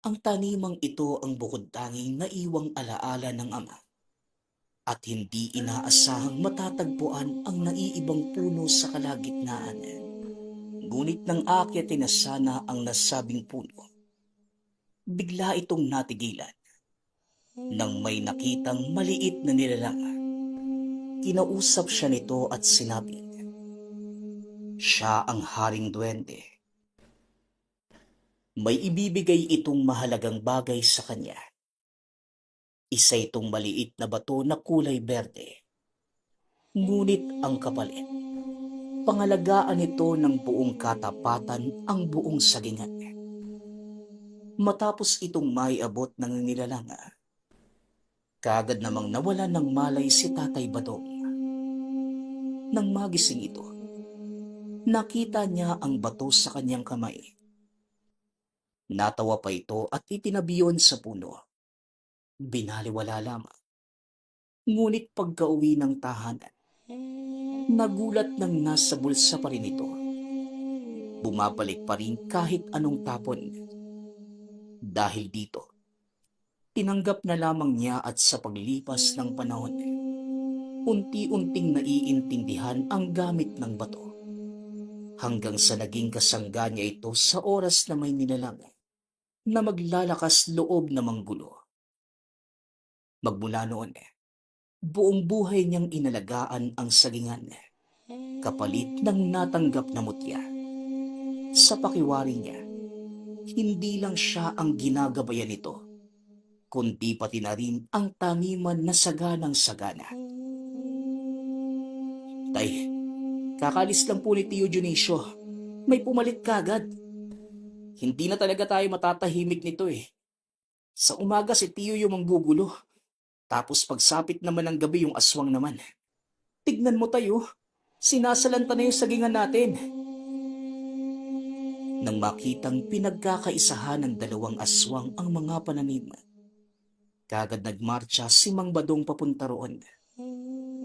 Ang tanimang ito ang bukod-tanging naiwang alaala ng ama at hindi inaasahang matatagpuan ang naiibang puno sa kalagitnaan. Ngunit nang aakyatin na sana ang nasabing puno, bigla itong natigilan nang may nakitang maliit na nilalang. Kinausap siya nito at sinabi, siya ang Haring Duwende. May ibibigay itong mahalagang bagay sa kanya. Isa itong maliit na bato na kulay berde. Ngunit ang kapalit, pangalagaan ito ng buong katapatan ang buong sagingan. Matapos itong maiabot ng nilalang, kaagad namang nawala ng malay si Tatay Badong. Nang magising ito, nakita niya ang bato sa kanyang kamay. Natawa pa ito at itinabiyon sa puno. Binaliwala lamang. Ngunit pagka-uwi ng tahanan, nagulat nang nasa bulsa pa rin ito. Bumabalik pa rin kahit anong tapon. Dahil dito, tinanggap na lamang niya at sa paglipas ng panahon, unti-unting naiintindihan ang gamit ng bato. Hanggang sa naging kasangga niya ito sa oras na may nilalang na maglalakas loob na manggulo. Magmula noon, buong buhay niyang inalagaan ang sagingan, kapalit ng natanggap na mutya. Sa pakiwari niya, hindi lang siya ang ginagabayan nito, kundi pati na rin ang taniman na saganang sagana. Tay, kakalis lang po ni Tio Dionisio. May pumalit kagad. Hindi na talaga tayo matatahimik nito eh. Sa umaga si Tio yung manggugulo. Tapos pagsapit naman ng gabi yung aswang naman. Tignan mo tayo, sinasalanta na yung sagingan natin. Nang makitang pinagkakaisahan ng dalawang aswang ang mga pananim, kaagad nagmarcha si Mang Badong papunta roon.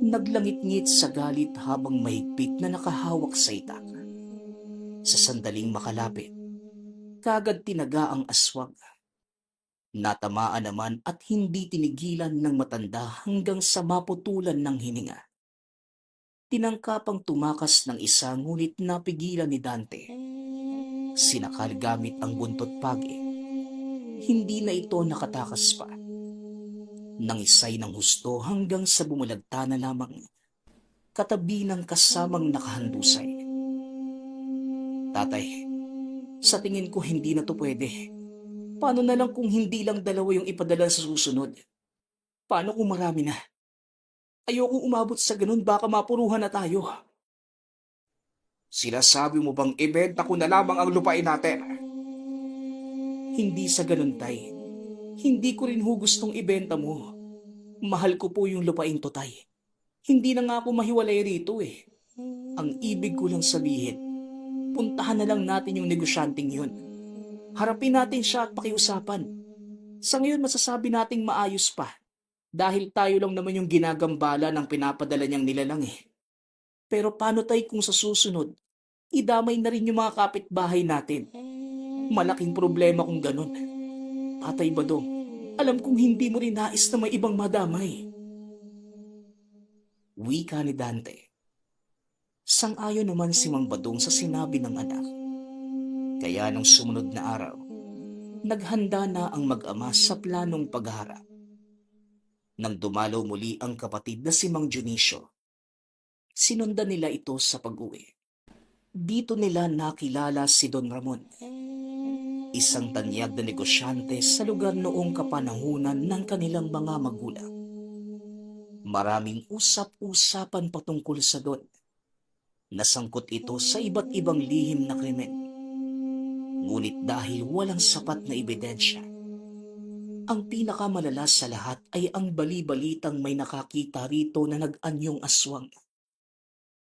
Naglangit-ngit sa galit habang mahigpit na nakahawak sa itak. Sa sandaling makalapit, kaagad tinaga ang aswang. Natamaan naman at hindi tinigilan ng matanda hanggang sa maputulan ng hininga. Tinangkapang tumakas ng isa ngunit napigilan ni Dante. Sinakal gamit ang buntot pagi. Hindi na ito nakatakas pa. Nangisay ng husto hanggang sa bumulagta na lamang, katabi ng kasamang nakahandusay. Tatay, sa tingin ko hindi na to pwede. Paano na lang kung hindi lang dalawa yung ipadala sa susunod? Paano kung marami na? Ayokong umabot sa ganun, baka mapuruhan na tayo. Sinasabi mo bang ibenta ko na lamang ang lupain natin? Hindi sa ganun, tay. Hindi ko rin ho gustong ibenta mo. Mahal ko po yung lupain to, tay. Hindi na nga ako mahiwalay rito eh. Ang ibig ko lang sabihin, puntahan na lang natin yung negosyanteng yun. Harapin natin siya at pakiusapan. Sa ngayon masasabi nating maayos pa. Dahil tayo lang naman yung ginagambala ng pinapadala niyang nilalang eh. Pero paano tay kung sa susunod, idamay na rin yung mga kapitbahay natin? Malaking problema kung ganun. Tatay Badong, alam kong hindi mo rin nais na may ibang madamay. Wika ni Dante. Sang-ayon naman si Mang Badong sa sinabi ng anak. Kaya nung sumunod na araw, naghanda na ang mag-ama sa planong pagharap. Nang dumalaw muli ang kapatid na si Mang Dionisio, sinundan nila ito sa pag-uwi. Dito nila nakilala si Don Ramon, isang tanyag na negosyante sa lugar noong kapanahunan ng kanilang mga magulang. Maraming usap-usapan patungkol sa Don. Nasangkot ito sa iba't ibang lihim na krimen. Ngunit dahil walang sapat na ebidensya, ang pinakamalala sa lahat ay ang bali-balitang may nakakita rito na nag-anyong aswang.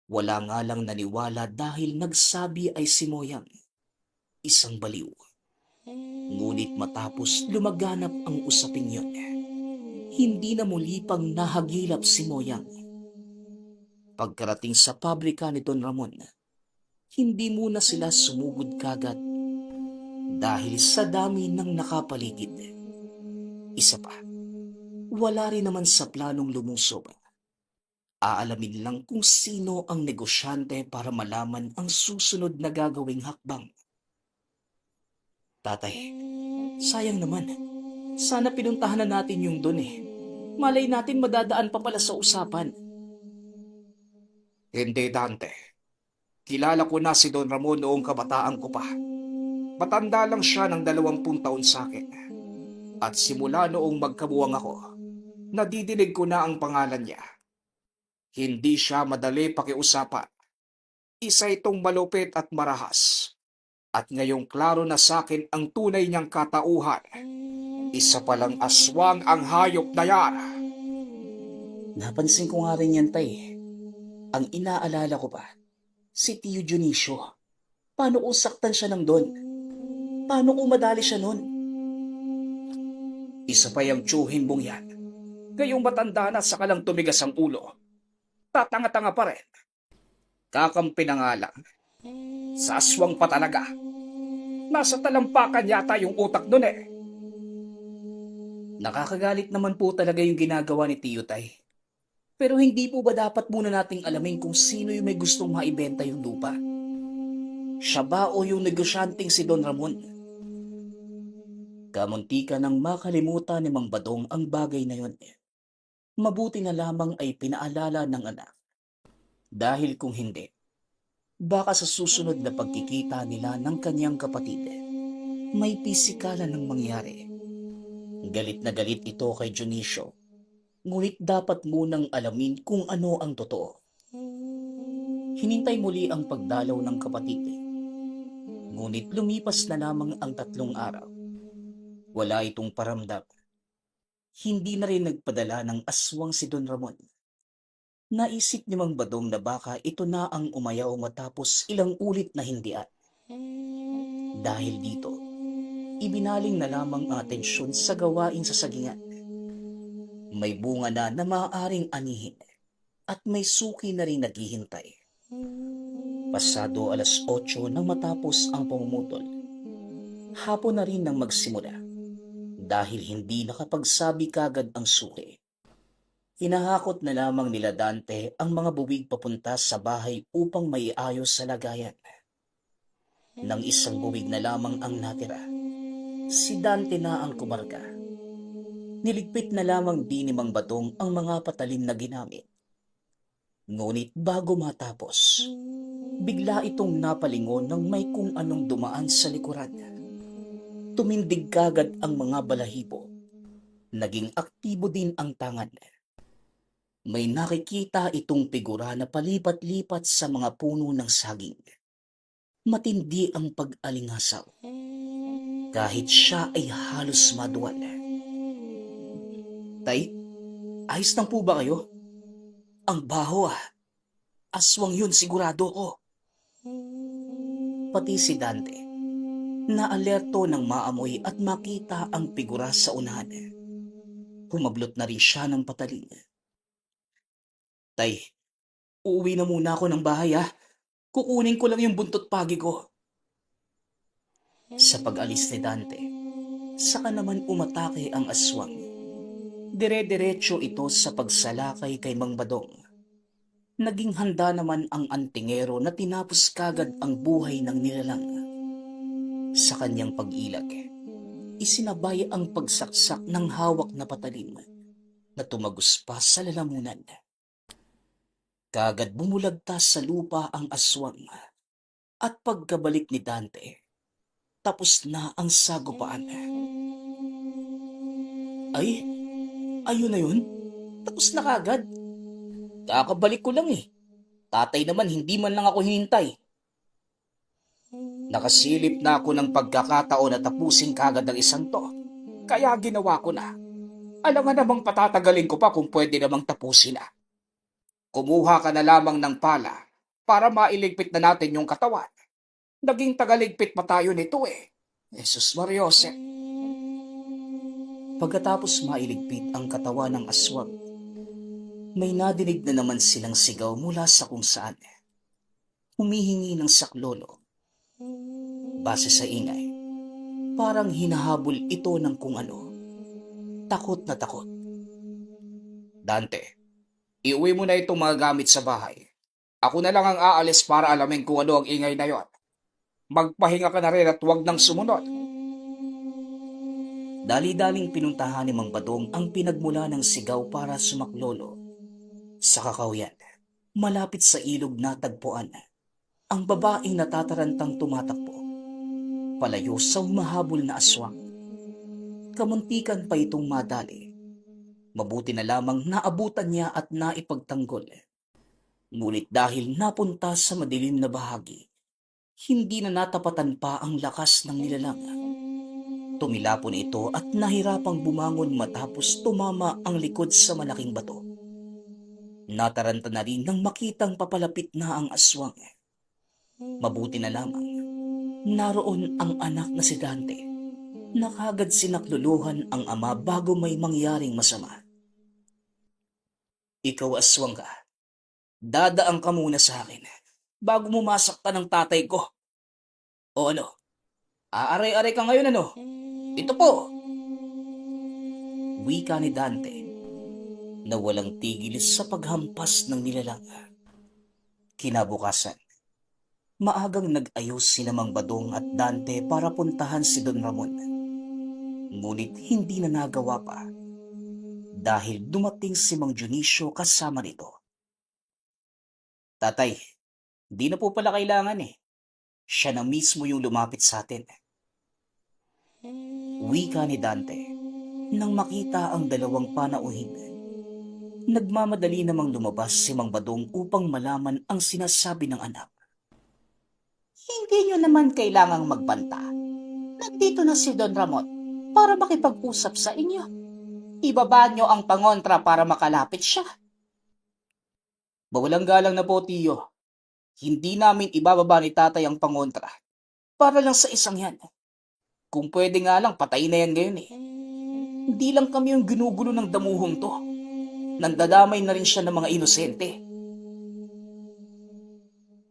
Wala nga lang naniwala dahil nagsabi ay si Moyang, isang baliw. Ngunit matapos lumaganap ang usaping yun, hindi na muli pang nahagilap si Moyang. Pagkarating sa pabrika ni Don Ramon, hindi muna sila sumugod kagad dahil sa dami ng nakapaligid. Isa pa, wala rin naman sa planong lumusob Aalamin lang kung sino ang negosyante para malaman ang susunod na gagawing hakbang. Tatay, sayang naman. Sana pinuntahan na natin yung dun eh. Malay natin madadaan pa pala sa usapan. Hindi, Dante. Kilala ko na si Don Ramon noong kabataan ko pa. Matanda lang siya ng 20 taon sa akin. At simula noong magkabuwang ako, nadidinig ko na ang pangalan niya. Hindi siya madali pakiusapan. Isa itong malupit at marahas. At ngayong klaro na sa akin ang tunay niyang katauhan. Isa palang aswang ang hayop na yan. Napansin ko nga rin yan, tay. Ang inaalala ko pa, si Tio Dionisio. Paano kung saktan siya ng Don? Paano kung madali siya nun? Isa pa yung tsuhin mong yan. Gayong matanda na saka lang tumigas ang ulo. Tatanga-tanga pa rin. Kakampi na nga lang. Sa aswang pa talaga. Nasa talampakan yata yung utak nun eh. Nakakagalit naman po talaga yung ginagawa ni Tio, tay. Pero hindi po ba dapat muna nating alamin kung sino yung may gustong maibenta yung lupa? Siya ba o yung negosyanteng si Don Ramon? Kamuntika nang makalimutan ni Mang Badong ang bagay na yun. Mabuti na lamang ay pinaalala ng anak. Dahil kung hindi, baka sa susunod na pagkikita nila ng kanyang kapatid, may pisikalan ng mangyari. Galit na galit ito kay Dionisio, ngunit dapat munang alamin kung ano ang totoo. Hinintay muli ang pagdalaw ng kapatid, ngunit lumipas na lamang ang 3 araw. Wala itong paramdam. Hindi na rin nagpadala ng aswang si Don Ramon. Naisip ni Mang Badong na baka ito na ang umayaw matapos ilang ulit na hindian. Dahil dito, ibinaling na lamang ang atensyon sa gawain sa sagingan. May bunga na maaaring anihin at may suki na rin naghihintay. Pasado 8:00 nang matapos ang pamumutol. Hapon na rin nang magsimula dahil hindi nakapagsabi kagad ang suki. Hinahakot na lamang nila Dante ang mga buwig papunta sa bahay upang maiayos sa lagayan. Nang isang buwig na lamang ang natira, si Dante na ang kumarga. Niligpit na lamang din ni Mang Badong ang mga patalim na ginamit. Ngunit bago matapos, bigla itong napalingon ng may kung anong dumaan sa likuran. Tumindig kagad ang mga balahibo. Naging aktibo din ang tangan. May nakikita itong figura na palipat-lipat sa mga puno ng saging. Matindi ang pag-alingasaw. Kahit siya ay halos maduwal. Tay, ayos lang po ba kayo? Ang baho ah. Aswang yun sigurado ko. Pati si Dante, naalerto ng maamoy at makita ang figura sa unahan. Humablot na rin siya ng patalim. Tay, uuwi na muna ako ng bahay ah. Kukunin ko lang yung buntot pagi ko. Sa pag-alis ni Dante, saka naman umatake ang aswang. Dire-diretso ito sa pagsalakay kay Mang Badong. Naging handa naman ang antingero na tinapos kagad ang buhay ng nilalang. Sa kanyang pag-ilag, isinabay ang pagsaksak ng hawak na patalim na tumagos pa sa lalamunan. Kagad bumulagtas sa lupa ang aswang at pagkabalik ni Dante, tapos na ang sagupaan. Ay, ayun na yun? Tapos na kagad? Kakabalik ko lang eh. Tatay naman hindi man lang ako hinintay. Nakasilip na ako ng pagkakataon na tapusin kagad ang isang to. Kaya ginawa ko na. Alam nga namang patatagalin ko pa kung pwede namang tapusin na. Kumuha ka na lamang ng pala para mailigpit na natin yung katawan. Naging tagaligpit pa tayo nito eh. Jesus Mariose. Pagkatapos mailigpit ang katawan ng aswang, may nadinig na naman silang sigaw mula sa kung saan. Humihingi ng saklolo. Base sa ingay, parang hinahabol ito ng kung ano. Takot na takot. Dante, Iuwi mo na itong mga gamit sa bahay. Ako na lang ang aalis para alamin kung ano ang ingay na yon. Magpahinga ka na rin at huwag nang sumunod. Dali-daling pinuntahan ni Mang Badong ang pinagmula ng sigaw para sumaklolo. Sa kakawyan, malapit sa ilog natagpuan ang babaeng natatarantang tumatakbo, palayo sa humahabol na aswang. Kamuntikan pa itong madali. Mabuti na lamang naabutan niya at naipagtanggol. Ngunit dahil napunta sa madilim na bahagi, hindi na natapatan pa ang lakas ng nilalang. Tumilapon ito at nahirapang bumangon matapos tumama ang likod sa malaking bato. Nataranta na rin nang makitang papalapit na ang aswang. Mabuti na lamang, naroon ang anak na si Dante. Nakagad sinakluluhan ang ama bago may mangyaring masama. Ikaw aswang ka, dadaan ka muna sa akin bago mumasak ka ng tatay ko. O ano, aaray-aray ka ngayon ano? Ito po! Wika ni Dante na walang tigil sa paghampas ng nilalang. Kinabukasan, maagang nag-ayos si Mang Badong at Dante para puntahan si Don Ramon. Ngunit hindi na nagawa pa dahil dumating si Mang Dionisio kasama nito. Tatay, di na po pala kailangan eh. Siya na mismo yung lumapit sa atin. Wika ni Dante nang makita ang dalawang panauhin. Nagmamadali namang lumabas si Mang Badong upang malaman ang sinasabi ng anak. Hindi nyo naman kailangang magbanta. Nandito na si Don Ramon para makipag-usap sa inyo. Ibaba nyo ang pangontra para makalapit siya. Bawalang galang na po, tiyo. Hindi namin ibababa ni tatay ang pangontra. Para lang sa isang yan. Kung pwede nga lang, patay na yan ngayon eh. Hindi lang kami yung ginugulo ng damuhong to. Nandadamay na rin siya ng mga inosente.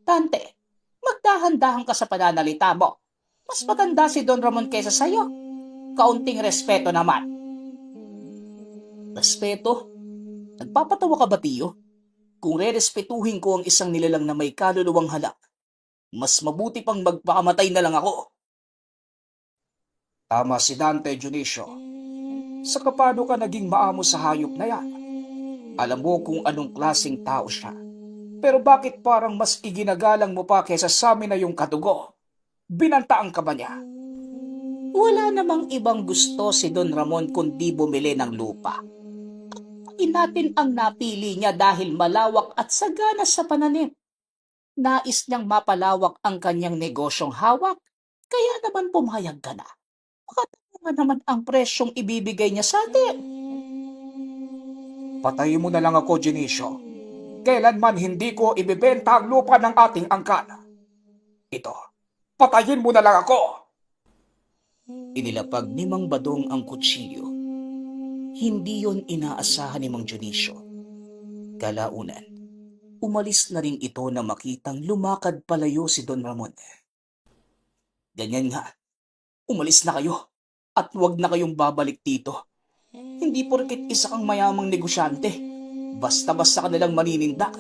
Tante, magdahan-dahan ka sa pananalita mo. Mas maganda si Don Ramon kaysa sayo. Kaunting respeto naman. Respeto? Nagpapatawa ka ba, tiyo? Kung re-respetuhin ko ang isang nilalang na may kaluluwang halak, mas mabuti pang magpakamatay na lang ako. Tama si Dante, Dionisio. Sa kapano ka naging maamo sa hayop na yan? Alam mo kung anong klaseng tao siya. Pero bakit parang mas iginagalang mo pa kaysa sa amin na yung kadugo? Binantaan ka ba niya? Wala namang ibang gusto si Don Ramon kundi bumili ng lupa. Natin ang napili niya dahil malawak at sagana sa pananim. Nais niyang mapalawak ang kanyang negosyong hawak, kaya naman pumayag ka na. Makatama naman ang presyong ibibigay niya sa atin. Patayin mo na lang ako, Dionisio. Kailanman hindi ko ibibenta ang lupa ng ating angkan. Ito, patayin mo na lang ako! Inilapag ni Mang Badong ang kutsilyo. Hindi yon inaasahan ni Mang Dionisio. Kalaunan, umalis na rin ito na makitang lumakad palayo si Don Ramon. Ganyan nga, umalis na kayo at huwag na kayong babalik dito. Hindi porket isa kang mayamang negosyante, basta-basta ka nalang maninindak.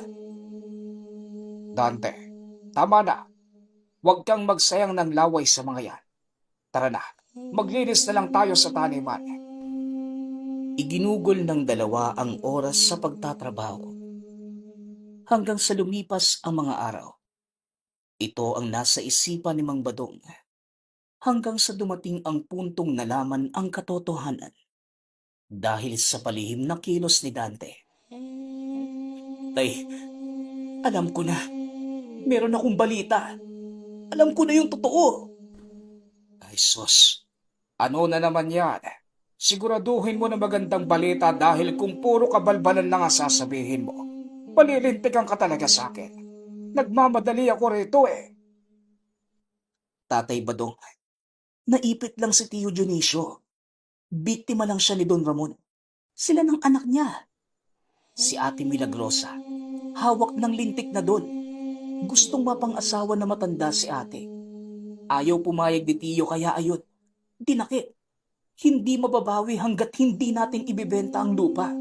Dante, tama na. Huwag kang magsayang ng laway sa mga yan. Tara na, maglinis na lang tayo sa taniman. Iginugol ng dalawa ang oras sa pagtatrabaho. Hanggang sa lumipas ang mga araw. Ito ang nasa isipan ni Mang Badong. Hanggang sa dumating ang puntong nalaman ang katotohanan. Dahil sa palihim na kilos ni Dante. Tay, alam ko na. Meron akong balita. Alam ko na yung totoo. Ay sus, ano na naman yan? Siguraduhin mo na magandang balita dahil kung puro kabalbalan lang ang sasabihin mo, palilintikan ka talaga sa akin. Nagmamadali ako rito eh. Tatay Badong, naipit lang si Tio Dionisio. Biktima lang siya ni Don Ramon. Sila ng anak niya. Si Ate Milagrosa, hawak ng lintik na Don. Gustong mapang-asawa na matanda si ate. Ayaw pumayag ni Tio kaya ayun, dinakip. Hindi mababawi hanggat hindi natin ibibenta ang lupa.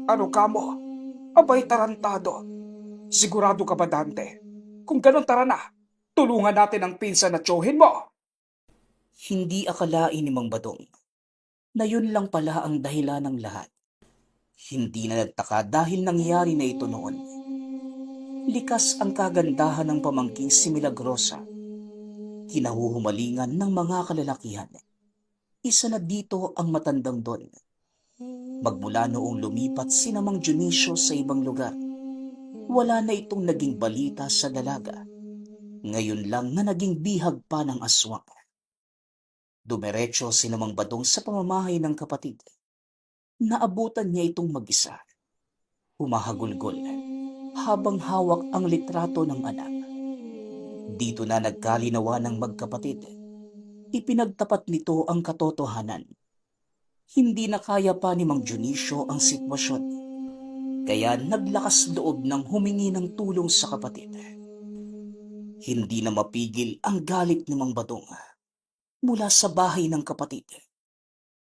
Ano ka mo? Abay tarantado. Sigurado ka ba, Dante? Kung ganun, tara na. Tulungan natin ang pinsan na tiyuhin mo. Hindi akalain ni Mang Badong na yun lang pala ang dahilan ng lahat. Hindi na nagtaka dahil nangyari na ito noon. Likas ang kagandahan ng pamangking si Milagrosa. Kinahuhumalingan ng mga kalalakihan. Isa na dito ang matandang Don. Magmula noong lumipat si Mang Dionisio sa ibang lugar, wala na itong naging balita sa dalaga. Ngayon lang na naging bihag pa ng aswang. Dumiretso si Mang Badong sa pamamahay ng kapatid. Naabutan niya itong mag-isa. Humahagulgol habang hawak ang litrato ng anak. Dito na nagkalinawa ng magkapatid. Ipinagtapat nito ang katotohanan. Hindi na kaya pa ni Mang Dionisio ang sitwasyon. Kaya naglakas loob ng humingi ng tulong sa kapatid. Hindi na mapigil ang galit ni Mang Badong. Mula sa bahay ng kapatid,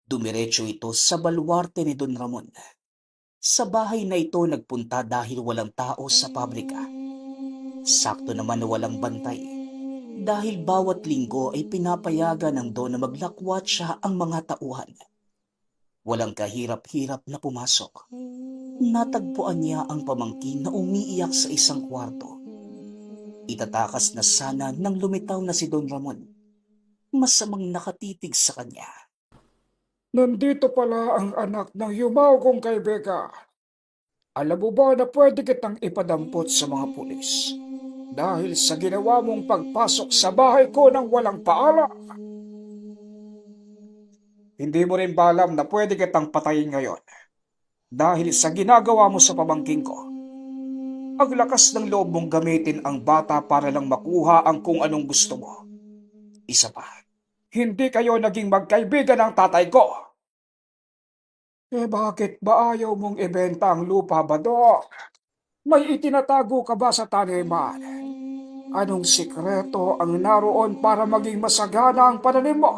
dumiretso ito sa baluarte ni Don Ramon. Sa bahay na ito nagpunta dahil walang tao sa pabrika. Sakto naman na walang bantay dahil bawat linggo ay pinapayagan ng Don na maglakwat siya ang mga tauhan. Walang kahirap-hirap na pumasok. Natagpuan niya ang pamangkin na umiiyak sa isang kwarto. Itatakas na sana nang lumitaw na si Don Ramon. Masamang nakatitig sa kanya. Nandito pala ang anak ng yumaw kong kaibigan. Alam mo ba na pwede kitang ipadampot sa mga pulis? Dahil sa ginawa mong pagpasok sa bahay ko nang walang paalam. Hindi mo rin ba alam na pwede kitang patayin ngayon? Dahil sa ginagawa mo sa pamangking ko. Ang lakas ng loob mong gamitin ang bata para lang makuha ang kung anong gusto mo. Isa pa, hindi kayo naging magkaibigan ng tatay ko. Eh bakit ba ayaw mong ibenta ang lupa, Badok? May itinatago ka ba sa taniman? Anong sikreto ang naroon para maging masagana ang pananim mo?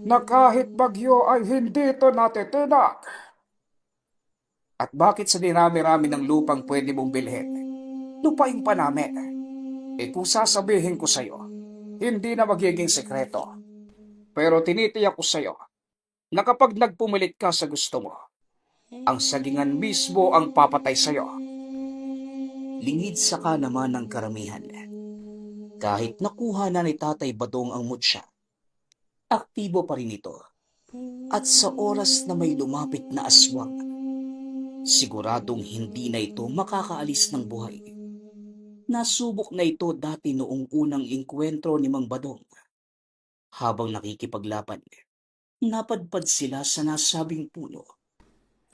Na kahit bagyo ay hindi ito natitinak. At bakit sa dinami-rami ng lupang pwede mong bilhin? Lupain pa namin. Eh kung sasabihin ko sa'yo, hindi na magiging sekreto. Pero tinitiyak ko sa'yo na kapag nagpumilit ka sa gusto mo, ang sagingan mismo ang papatay sa'yo. Lingid sa ka naman ng karamihan. Kahit nakuha na ni Tatay Badong ang mutya, aktibo pa rin ito. At sa oras na may lumapit na aswang, siguradong hindi na ito makakaalis ng buhay. Nasubok na ito dati noong unang inkwentro ni Mang Badong. Habang nakikipaglaban, napadpad sila sa nasabing puno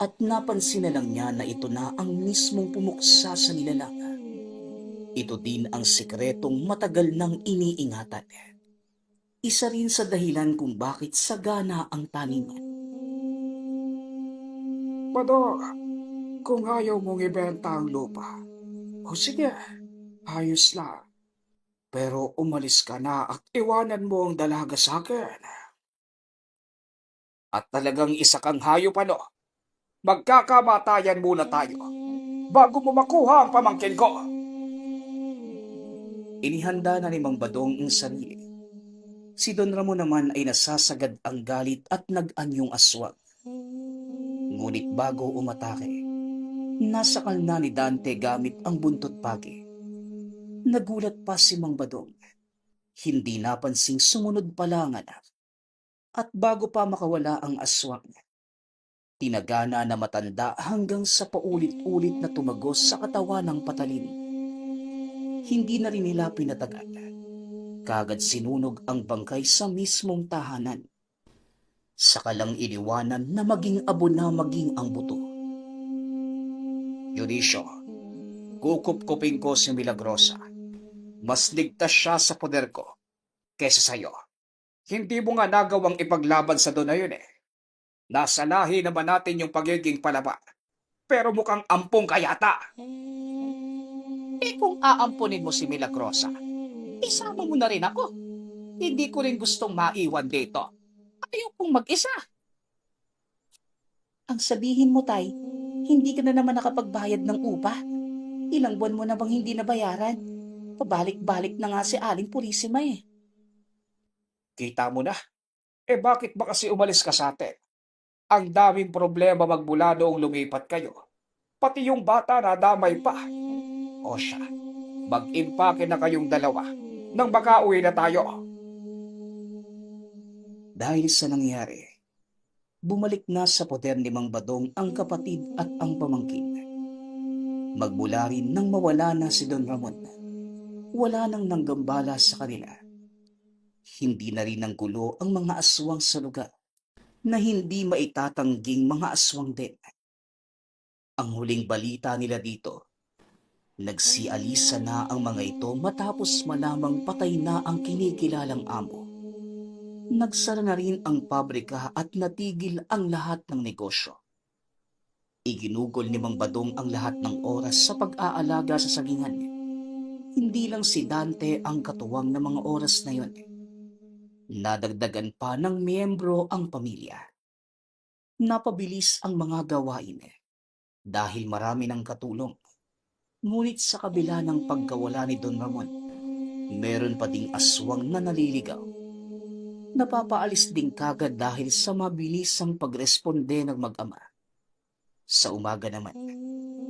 at napansin na lang niya na ito na ang mismong pumuksa sa nilalang. Ito din ang sikretong matagal nang iniingatan. Isa rin sa dahilan kung bakit sagana ang taniman. Badok, kung ayaw mong ibenta ang lupa, o sige, ayos lang. Pero umalis ka na at iwanan mo ang dalaga sa akin. At talagang isa kang hayop ano? Magkakamatayan muna tayo bago mo makuha ang pamangkin ko. Inihanda na ni Mang Badong ang sarili. Si Don Ramon naman ay nasasagad ang galit at nag-anyong aswang. Ngunit bago umatake, nasakal na ni Dante gamit ang buntot pagi. Nagulat pa si Mang Badong. Hindi napansing sumunod pala ang anak. At bago pa makawala ang aswang, tinagana na matanda hanggang sa paulit-ulit na tumagos sa katawan ng patalim. Hindi na rin nila pinatagal. Kagad sinunog ang bangkay sa mismong tahanan. Saka lang iniwanan na maging abo na maging ang buto. Dionisio, kukup-kupin ko si Milagrosa. Mas ligtas siya sa poder ko kesa sa'yo. Hindi mo nga nagawang ipaglaban sa doon na yun eh. Nasa lahi naman natin yung pagiging palaba. Pero mukhang ampong kayata. Eh kung aampunin mo si Milagrosa, isama mo na rin ako. Hindi ko rin gustong maiwan dito. Ayaw kong mag-isa. Ang sabihin mo, Tay, Hindi ka na naman nakapagbayad ng upa. Ilang buwan mo na bang hindi nabayaran? Pabalik-balik na nga si Aling Purisima eh. Kita mo na. Bakit ba kasi umalis ka sa atin? Ang daming problema magmula noong lumipat kayo. Pati yung bata na damay pa. O siya, mag-impake na kayong dalawa nang makauwi na tayo. Dahil sa nangyari, bumalik na sa poder ni Mang Badong ang kapatid at ang pamangkin. Magmula rin nang mawala na si Don Ramon, wala nang nanggambala sa kanila. Hindi na rin ng gulo ang mga aswang sa lugar na hindi maitatangging mga aswang din. Ang huling balita nila dito, nagsialisa na ang mga ito matapos malamang patay na ang kinikilalang amo. Nagsara na rin ang pabrika at natigil ang lahat ng negosyo. Iginugol ni Mang Badong ang lahat ng oras sa pag-aalaga sa sagingan. Hindi lang si Dante ang katuwang ng mga oras na yon. Nadagdagan pa ng miyembro ang pamilya. Napabilis ang mga gawain dahil marami ng katulong. Ngunit sa kabila ng pagkawala ni Don Ramon, meron pa ding aswang na naliligaw. Napapaalis din kagad dahil sa mabilisang pagresponde ng mag-ama. Sa umaga naman,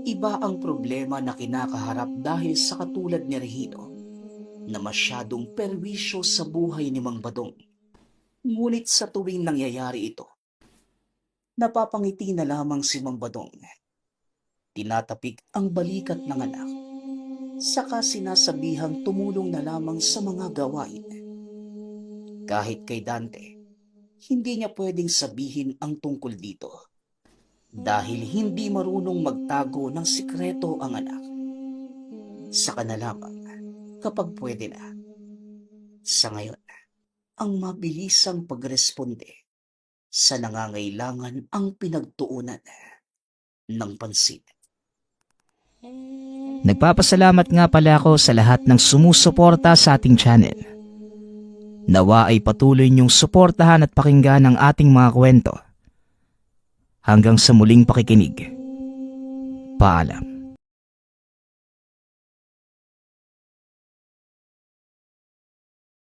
iba ang problema na kinakaharap dahil sa katulad ni Regino na masyadong perwisyo sa buhay ni Mang Badong. Ngunit sa tuwing nangyayari ito, napapangiti na lamang si Mang Badong. Tinatapik ang balikat ng anak, saka sinasabihang tumulong na lamang sa mga gawain. Kahit kay Dante, hindi niya pwedeng sabihin ang tungkol dito dahil hindi marunong magtago ng sikreto ang anak. Saka na lamang kapag pwede na. Sa ngayon, ang mabilisang pagresponde sa nangangailangan ang pinagtuunan ng pansin. Nagpapasalamat nga pala ako sa lahat ng sumusuporta sa ating channel. Nawa ay patuloy niyong suportahan at pakinggan ang ating mga kwento. Hanggang sa muling pakikinig. Paalam.